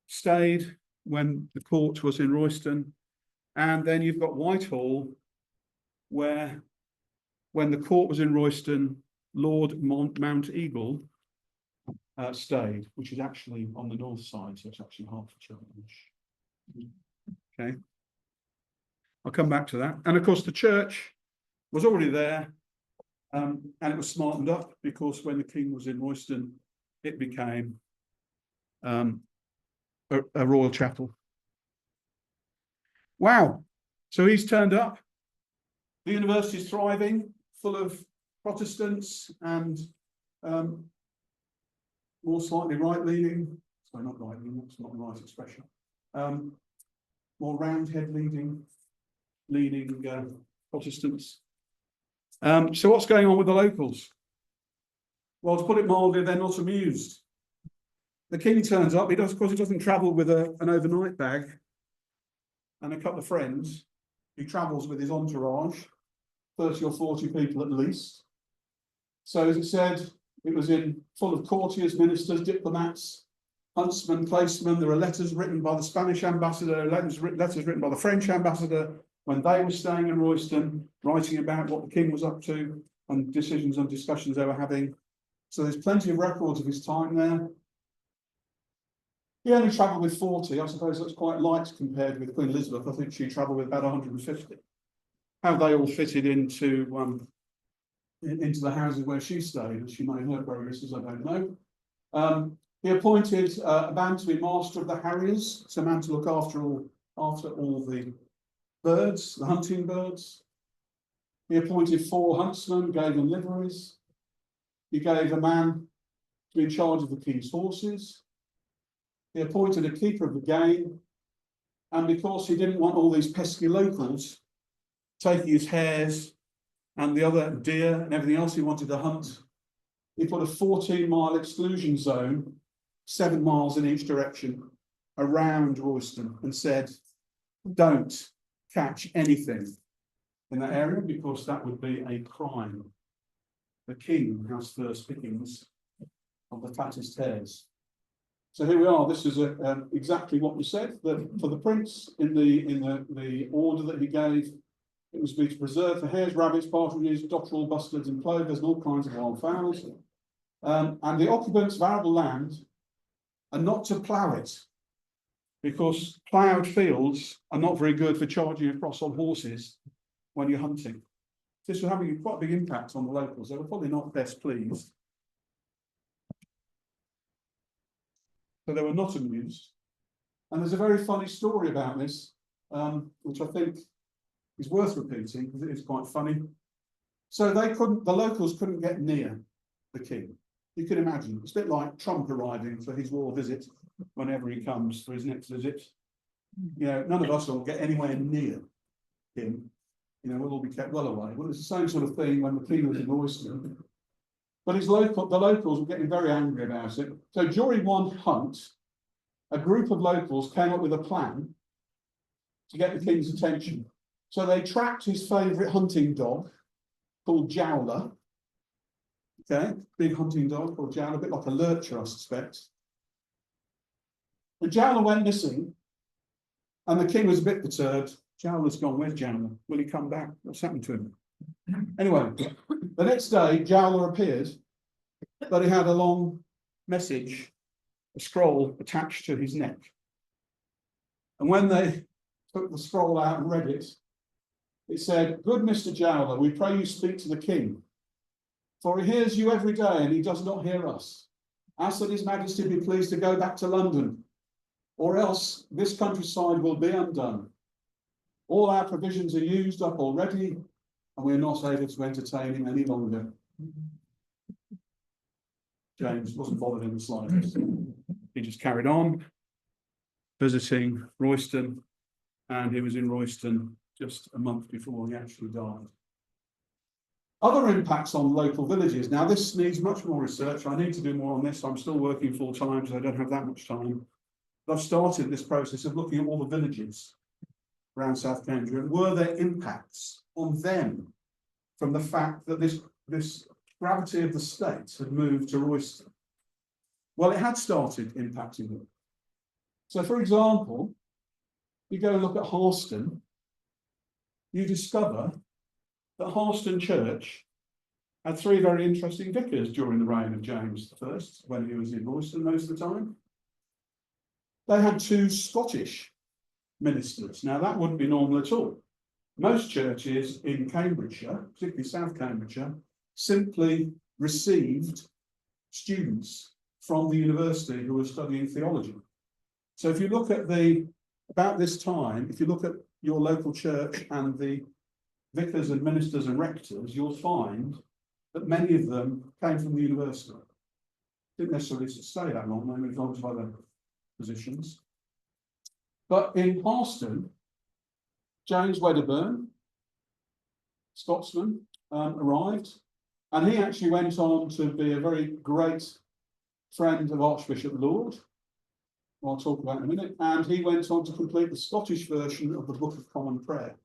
stayed when the court was in Royston. And then you've got Whitehall, where when the court was in Royston, Lord Mount Eagle stayed, which is actually on the north side, so it's actually Hertfordshire. Okay. I'll come back to that. And of course, the church was already there, and it was smartened up because when the king was in Royston, it became a royal chapel. Wow. So he's turned up. The university is thriving, full of Protestants and more slightly right-leaning. Sorry, not right-leaning, that's not the right expression. More roundhead leaning Protestants. So what's going on with the locals? Well, to put it mildly, they're not amused. The king turns up. Of course, he doesn't travel with an overnight bag and a couple of friends. He travels with his entourage, 30 or 40 people at least. So as it said, it was full of courtiers, ministers, diplomats, huntsmen, placemen. There are letters written by the Spanish ambassador, letters written by the French ambassador when they were staying in Royston, writing about what the king was up to and decisions and discussions they were having. So there's plenty of records of his time there. He only travelled with 40. I suppose that's quite light compared with Queen Elizabeth. I think she travelled with about 150. How they all fitted into the houses where she stayed, as she made her progresses, I don't know. He appointed a man to be master of the harriers, so a man to look after all the birds, the hunting birds. He appointed 4 huntsmen, gave them liveries. He gave a man to be in charge of the king's horses. He appointed a keeper of the game, and because he didn't want all these pesky locals taking his hares and the other deer and everything else he wanted to hunt, he put a 14-mile exclusion zone, 7 miles in each direction, around Royston, and said, don't catch anything in that area because that would be a crime. The king has first pickings of the fattest hares. So here we are. This is exactly what we said. That for the prince, in the order that he gave, it was to preserve for hares, rabbits, partridges, dotterel, bustards, and plovers, and all kinds of wild fowls. And the occupants of arable land are not to plough it, because ploughed fields are not very good for charging across on horses when you're hunting. This was having quite a big impact on the locals. They were probably not best pleased. So they were not amused. And there's a very funny story about this, which I think is worth repeating because it is quite funny. So the locals couldn't get near the king. You can imagine, it's a bit like Trump arriving for his royal visit whenever he comes for his next visit. You know, none of us will get anywhere near him. You know, we'll all be kept well away. Well, it's the same sort of thing when the king was in Royston. But the locals were getting very angry about it. So during one hunt, a group of locals came up with a plan to get the king's attention. So they tracked his favourite hunting dog called Jowler. Okay, big hunting dog called Jowler, a bit like a lurcher, I suspect. The Jowler went missing, and the king was a bit perturbed. Jowler's gone. Where's Jowler? Will he come back? What's happened to him? Anyway, the next day, Jowler appeared, but he had a long message, a scroll attached to his neck. And when they took the scroll out and read it, it said, "Good Mr. Jowler, we pray you speak to the king, for he hears you every day and he does not hear us. Ask that his majesty be pleased to go back to London, or else this countryside will be undone. All our provisions are used up already, and we're not able to entertain him any longer." James wasn't bothered in the slightest. He just carried on visiting Royston, and he was in Royston just a month before he actually died. Other impacts on local villages. Now, this needs much more research. I need to do more on this. I'm still working full time, so I don't have that much time. But I've started this process of looking at all the villages around South Cambridgeshire, and were there impacts on them from the fact that this gravity of the state had moved to Royston? Well, it had started impacting them. So, for example, you go and look at Harston, you discover that Harston Church had three very interesting vicars during the reign of James I, when he was in Royston most of the time. They had two Scottish ministers. Now, that wouldn't be normal at all. Most churches in Cambridgeshire, particularly South Cambridgeshire, simply received students from the university who were studying theology. So if you look at about this time, if you look at your local church and the vicars and ministers and rectors, you'll find that many of them came from the university. Didn't necessarily stay that long, they moved on to other positions. But in Harston, James Wedderburn, Scotsman, arrived, and he actually went on to be a very great friend of Archbishop Laud, who I'll talk about in a minute, and he went on to complete the Scottish version of the Book of Common Prayer.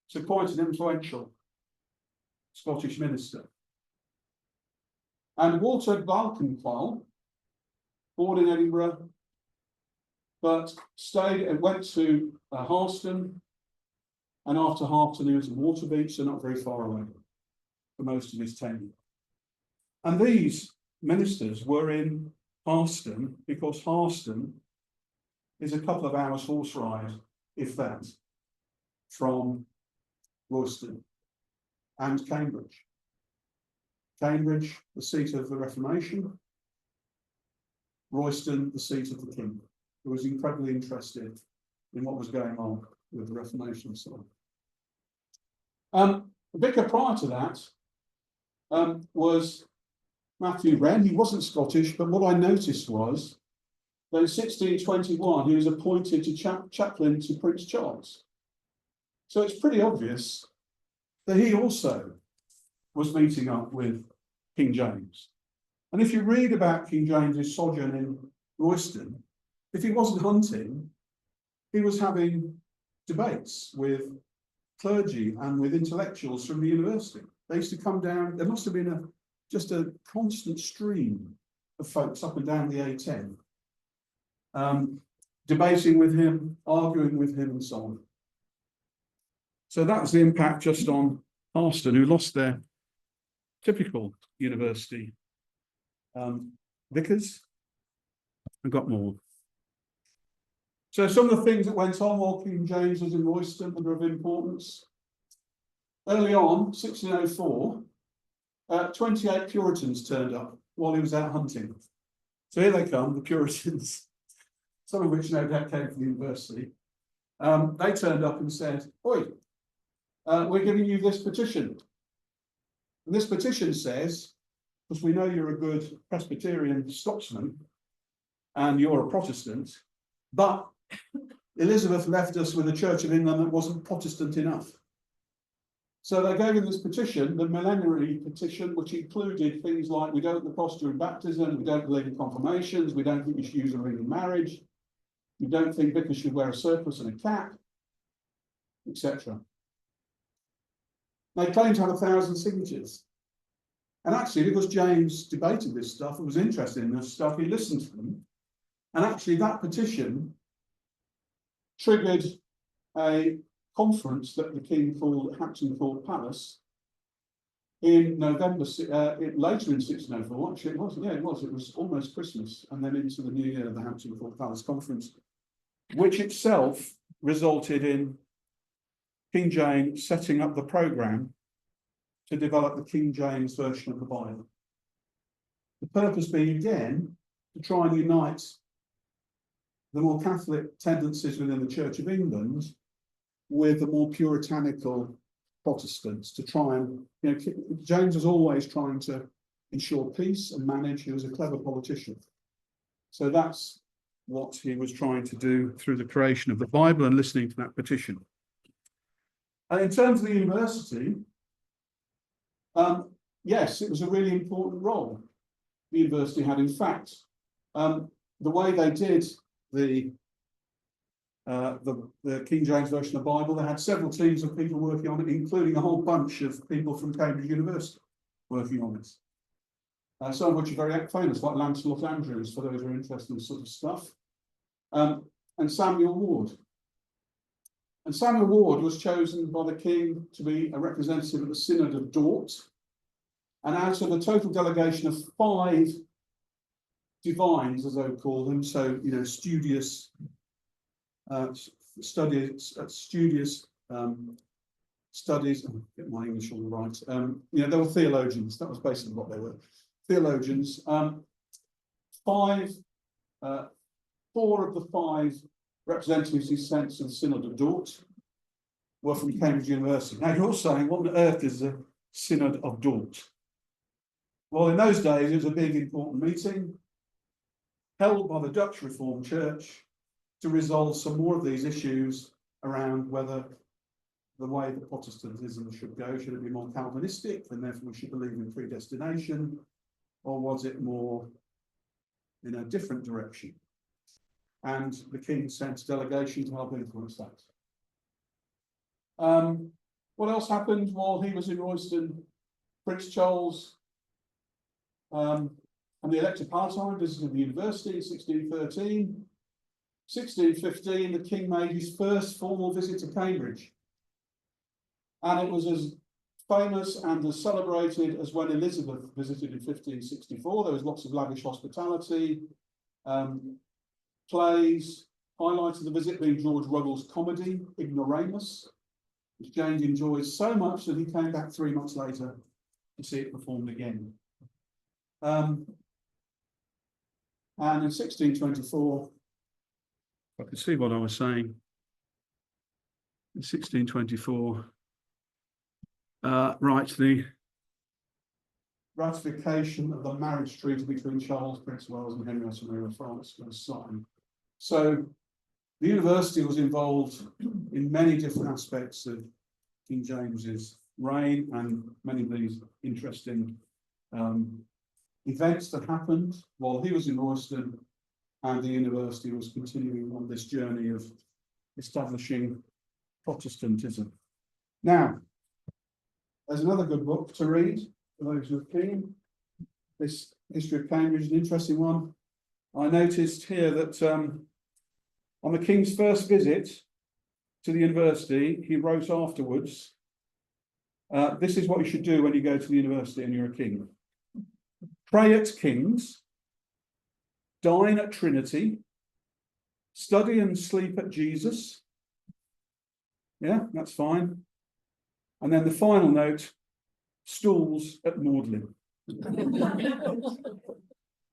So quite an influential Scottish minister. And Walter Balkenthal, born in Edinburgh, but stayed and went to Harston, and after Harston he was at Waterbeach, so not very far away for most of his tenure. And these ministers were in Harston because Harston is a couple of hours horse ride, if that, from Royston and Cambridge. Cambridge, the seat of the Reformation, Royston, the seat of the King, who was incredibly interested in what was going on with the Reformation side. The vicar prior to that was Matthew Wren. He wasn't Scottish, but what I noticed was that in 1621 he was appointed to chaplain to Prince Charles. So it's pretty obvious that he also was meeting up with King James. And if you read about King James's sojourn in Royston, if he wasn't hunting, he was having debates with clergy and with intellectuals from the university. They used to come down, there must have been just a constant stream of folks up and down the A10, debating with him, arguing with him, and so on. So that was the impact just on Harston, who lost their typical university vicars and got more. So some of the things that went on while King James was in Royston that are of importance. Early on, 1604, 28 Puritans turned up while he was out hunting. So here they come, the Puritans, some of which no doubt came from the university. They turned up and said, "Oi, we're giving you this petition." And this petition says, because we know you're a good Presbyterian Scotsman and you're a Protestant, but Elizabeth left us with a Church of England that wasn't Protestant enough. So they gave him this petition, the millenary petition, which included things like, we don't cross during baptism, we don't believe in confirmations, we don't think you should use a ring in marriage, we don't think vicars should wear a surplice and a cap, etc. They claimed to have 1,000 signatures. And actually, because James debated this stuff and was interested in this stuff, he listened to them. And actually, that petition triggered a conference that the king called Hampton Court Palace in November, later in 1604. Actually, it was almost Christmas, and then into the new year of the Hampton Court Palace Conference, which itself resulted in King James setting up the programme to develop the King James version of the Bible. The purpose being, again, to try and unite the more Catholic tendencies within the Church of England with the more puritanical Protestants, to try and, James was always trying to ensure peace and manage. He was a clever politician. So that's what he was trying to do through the creation of the Bible and listening to that petition. And in terms of the university, Yes, it was a really important role the university had. In fact, the way they did the King James Version of the Bible, they had several teams of people working on it, including a whole bunch of people from Cambridge University working on it. Some of which are very famous, like Lancelot Andrews, for those who are interested in this sort of stuff, and Samuel Ward. And Samuel Ward was chosen by the king to be a representative at the Synod of Dort. And out of a total delegation of 5 divines, as I would call them, so studious studies. Get my English all right. They were theologians. That was basically what they were. Theologians. 4 of the 5 representatives he sent to the Synod of Dort were from Cambridge University. Now you're saying, what on earth is the Synod of Dort? Well, in those days, it was a big, important meeting held by the Dutch Reformed Church to resolve some more of these issues around whether the way that Protestantism should go, should it be more Calvinistic, and therefore we should believe in predestination, or was it more in a different direction? And the king sent a delegation to help influence that. What else happened while he was in Royston? Prince Charles and the Elector Palatine visited the university in 1613. 1615, the king made his first formal visit to Cambridge. And it was as famous and as celebrated as when Elizabeth visited in 1564. There was lots of lavish hospitality, plays. Highlight of the visit being George Ruggles' comedy, Ignoramus, which James enjoyed so much that he came back 3 months later to see it performed again. And in 1624, I can see what I was saying. In 1624, the ratification of the marriage treaty between Charles, Prince of Wales, and Henrietta Maria of France was signed. So the university was involved in many different aspects of King James's reign and many of these interesting events that happened while he was in Royston, and the university was continuing on this journey of establishing Protestantism. Now, there's another good book to read for those who are keen. This History of Cambridge is an interesting one. I noticed here that on the king's first visit to the university, he wrote afterwards, this is what you should do when you go to the university and you're a king. Pray at King's, dine at Trinity, study and sleep at Jesus. Yeah, that's fine. And then the final note, stools at Magdalen.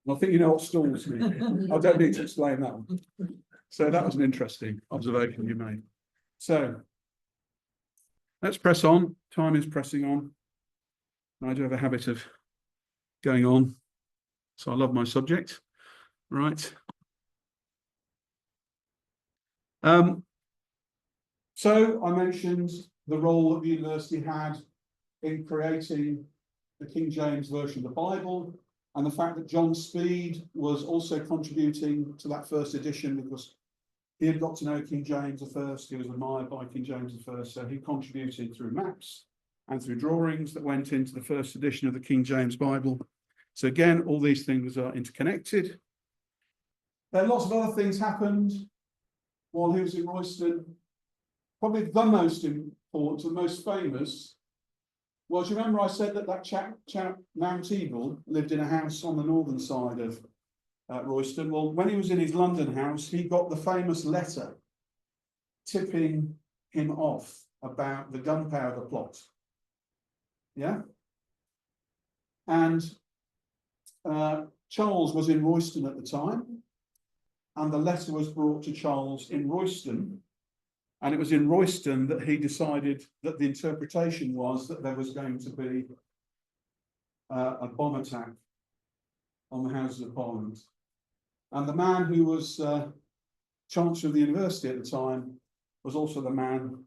I think you know what stools mean. I don't need to explain that one. So that was an interesting observation you made. So let's press on. Time is pressing on. I do have a habit of going on, so I love my subject. Right. So I mentioned the role that the university had in creating the King James Version of the Bible, and the fact that John Speed was also contributing to that first edition because he had got to know King James I. He was admired by King James I, so he contributed through maps and through drawings that went into the first edition of the King James Bible. So again, all these things are interconnected. Then lots of other things happened while he was in Royston. Probably the most important, the most famous, was, you remember I said that chap Mount Eagle lived in a house on the northern side of Royston. Well, when he was in his London house, he got the famous letter tipping him off about the gunpowder plot. Yeah? And Charles was in Royston at the time, and the letter was brought to Charles in Royston, and it was in Royston that he decided that the interpretation was that there was going to be a bomb attack on the Houses of Parliament. And the man who was Chancellor of the University at the time was also the man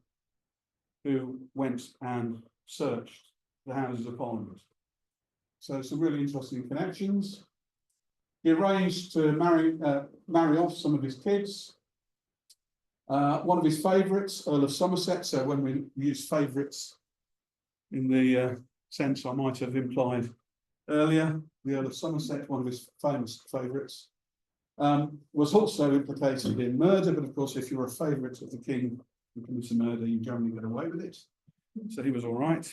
who went and searched the Houses of Parliament. So some really interesting connections. He arranged to marry off some of his kids. One of his favourites, Earl of Somerset. So when we use favourites in the sense I might have implied earlier, the Earl of Somerset, one of his famous favourites, was also implicated in murder. But of course, if you're a favourite of the king who commits a murder, you generally get away with it. So he was all right.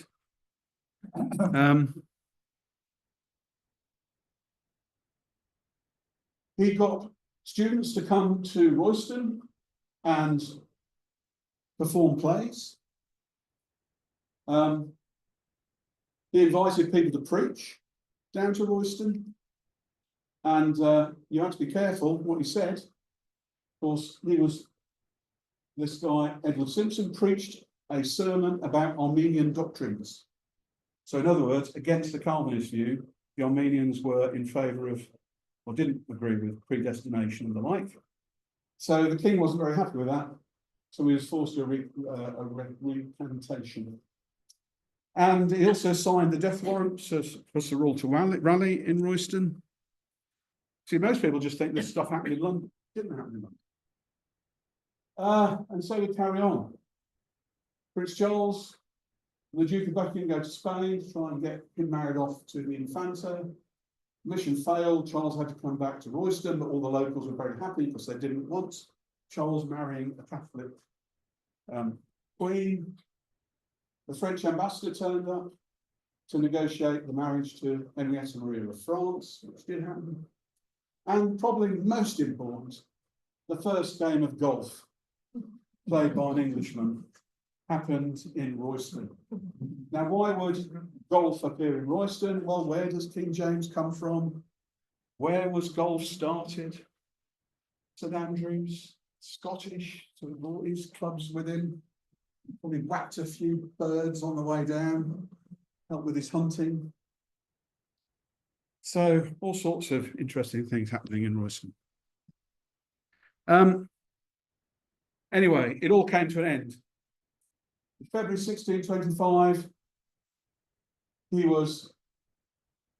He got students to come to Royston and perform plays. He invited people to preach down to Royston. And you have to be careful what he said. Of course, this guy, Edward Simpson, preached a sermon about Armenian doctrines. So in other words, against the Calvinist view, the Armenians were in favour of, or didn't agree with, predestination and the like. So the king wasn't very happy with that. So he was forced to a recantation. And he also signed the death warrant for Sir Walter Raleigh in Royston. See, most people just think this stuff happened in London. It didn't happen in London. And so we carry on. Prince Charles, the Duke of Buckingham go to Spain to try and get him married off to the Infanta. Mission failed. Charles had to come back to Royston, but all the locals were very happy because they didn't want Charles marrying a Catholic queen. The French ambassador turned up to negotiate the marriage to Henrietta Maria of France, which did happen. And probably most important, the first game of golf played by an Englishman happened in Royston. Now, why would golf appear in Royston? Well, where does King James come from? Where was golf started? St Andrews, Scottish, so he brought his clubs with him. Probably whacked a few birds on the way down, helped with his hunting. So all sorts of interesting things happening in Royston. Anyway, it all came to an end. In February 1625, he was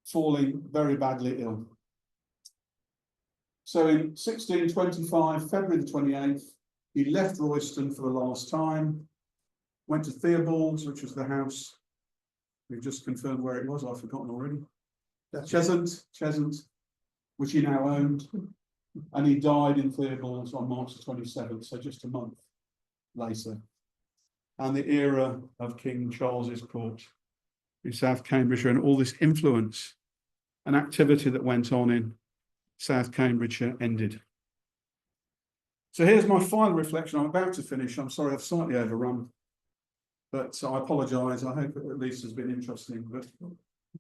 falling very badly ill. So in 1625, February the 28th, he left Royston for the last time, went to Theobald's, which was the house. We've just confirmed where it was, I've forgotten already. Cheshunt, which he now owned, and he died in Theobald's on March the 27th, so just a month later. And the era of King Charles's court in South Cambridgeshire and all this influence and activity that went on in South Cambridgeshire ended. So here's my final reflection. I'm about to finish. I'm sorry I've slightly overrun, but I apologise. I hope it at least has been interesting. But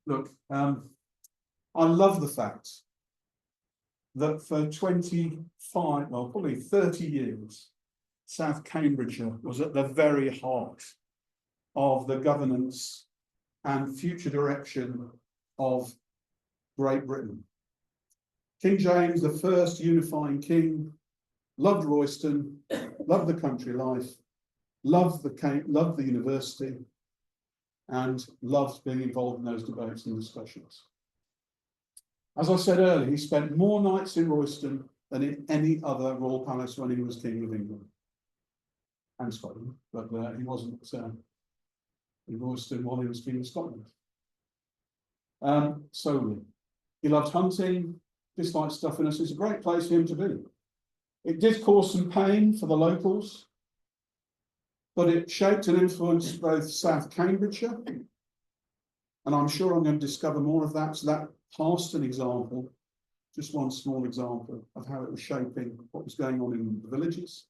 look, I love the fact that for 25, well, probably 30 years, South Cambridgeshire was at the very heart of the governance and future direction of Great Britain. King James, the first unifying king, loved Royston, loved the country life, loved the university, and loved being involved in those debates and discussions. As I said earlier, he spent more nights in Royston than in any other royal palace when he was King of England and Scotland, but he wasn't in Royston while he was King of Scotland. Solely. He loved hunting, disliked stuffiness. It's a great place for him to be. It did cause some pain for the locals, but it shaped and influenced both South Cambridgeshire, and I'm sure I'm going to discover more of that. So that past an example, just one small example of how it was shaping what was going on in the villages.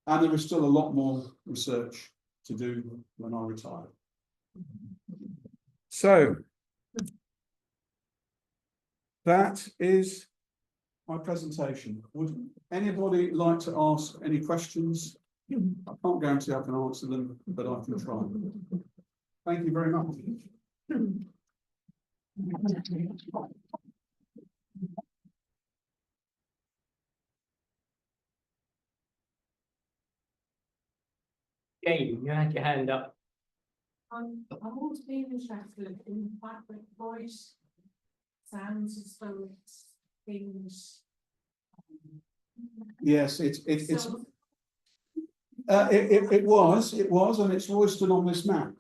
And there is still a lot more research to do when I retire. So that is my presentation. Would anybody like to ask any questions? I can't guarantee I can answer them, but I can try. Thank you very much. Jane, you had your hand up. I'm always been interested in the fact that voice sounds as though it's things. Yes, it was, and it's Royston on this map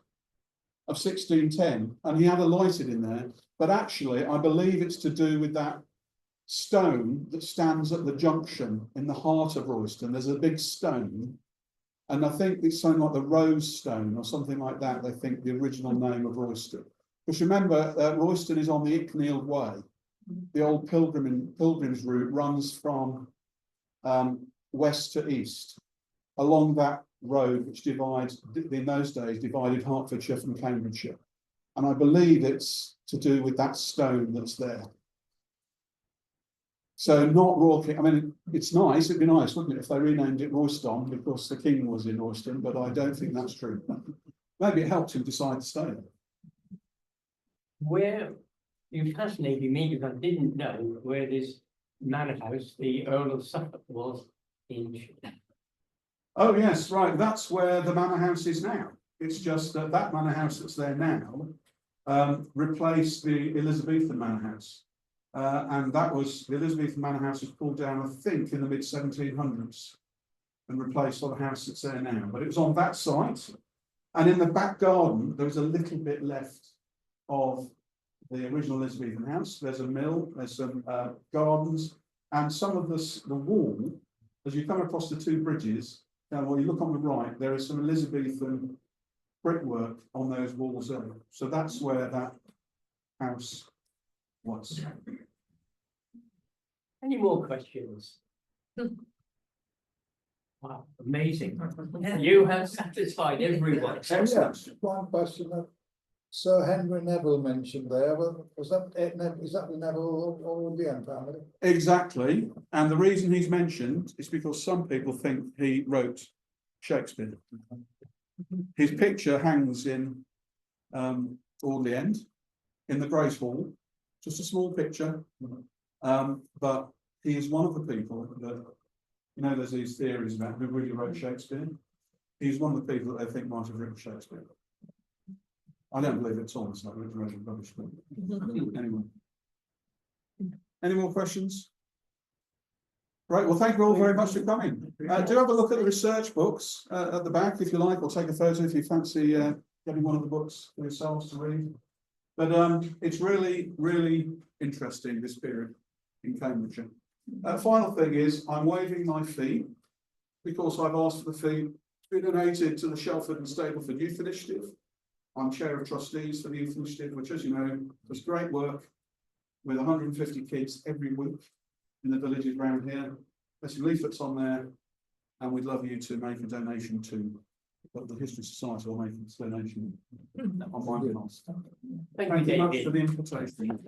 of 1610, and he had alighted in there. But actually, I believe it's to do with that stone that stands at the junction in the heart of Royston. There's a big stone, and I think it's something like the Rose Stone or something like that. They think the original name of Royston. Because remember, Royston is on the Icknield Way. The old pilgrims route runs from west to east along that road, which divides, in those days, divided Hertfordshire from Cambridgeshire. And I believe it's to do with that stone that's there. So not Royal King. I mean, it's nice. It'd be nice, wouldn't it, if they renamed it Royston because the king was in Royston, but I don't think that's true. Maybe it helped him decide to stay there. Where you fascinated me because I didn't know where this manor house, the Earl of Suffolk, was in. Oh yes, right. That's where the manor house is now. It's just that that manor house that's there now replaced the Elizabethan manor house. And that was, the Elizabethan manor house was pulled down, I think, in the mid-1700s and replaced by the house that's there now. But it was on that site. And in the back garden, there was a little bit left of the original Elizabethan house. There's a mill, there's some gardens, and some of the wall, as you come across the two bridges, now when you look on the right, there is some Elizabethan brickwork on those walls there. So that's where that house was. Any more questions? Wow, amazing. You have satisfied everyone. Yes, one question that Sir Henry Neville mentioned there, was that is that the Neville or the End family? Exactly. And the reason he's mentioned is because some people think he wrote Shakespeare. His picture hangs in Audley End, in the Grace Hall, just a small picture. But he is one of the people that, you know, there's these theories about who really wrote Shakespeare. He's one of the people that they think might have written Shakespeare. I don't believe it's all, so it's really rubbish. Anyway. Any more questions? Right, well, thank you all very much for coming. Do have a look at the research books at the back, if you like, or take a photo if you fancy getting one of the books for yourselves to read. But it's really, really interesting, this period in Cambridgeshire. Final thing is, I'm waiving my fee because I've asked for the fee to be donated to the Shelford and Stapleford Youth Initiative. I'm chair of trustees for the Youth Initiative, which, as you know, does great work with 150 kids every week in the villages around here. There's some leaflets on there, and we'd love you to make a donation to the History Society or make a donation on my behalf. Thank you much for the invitation.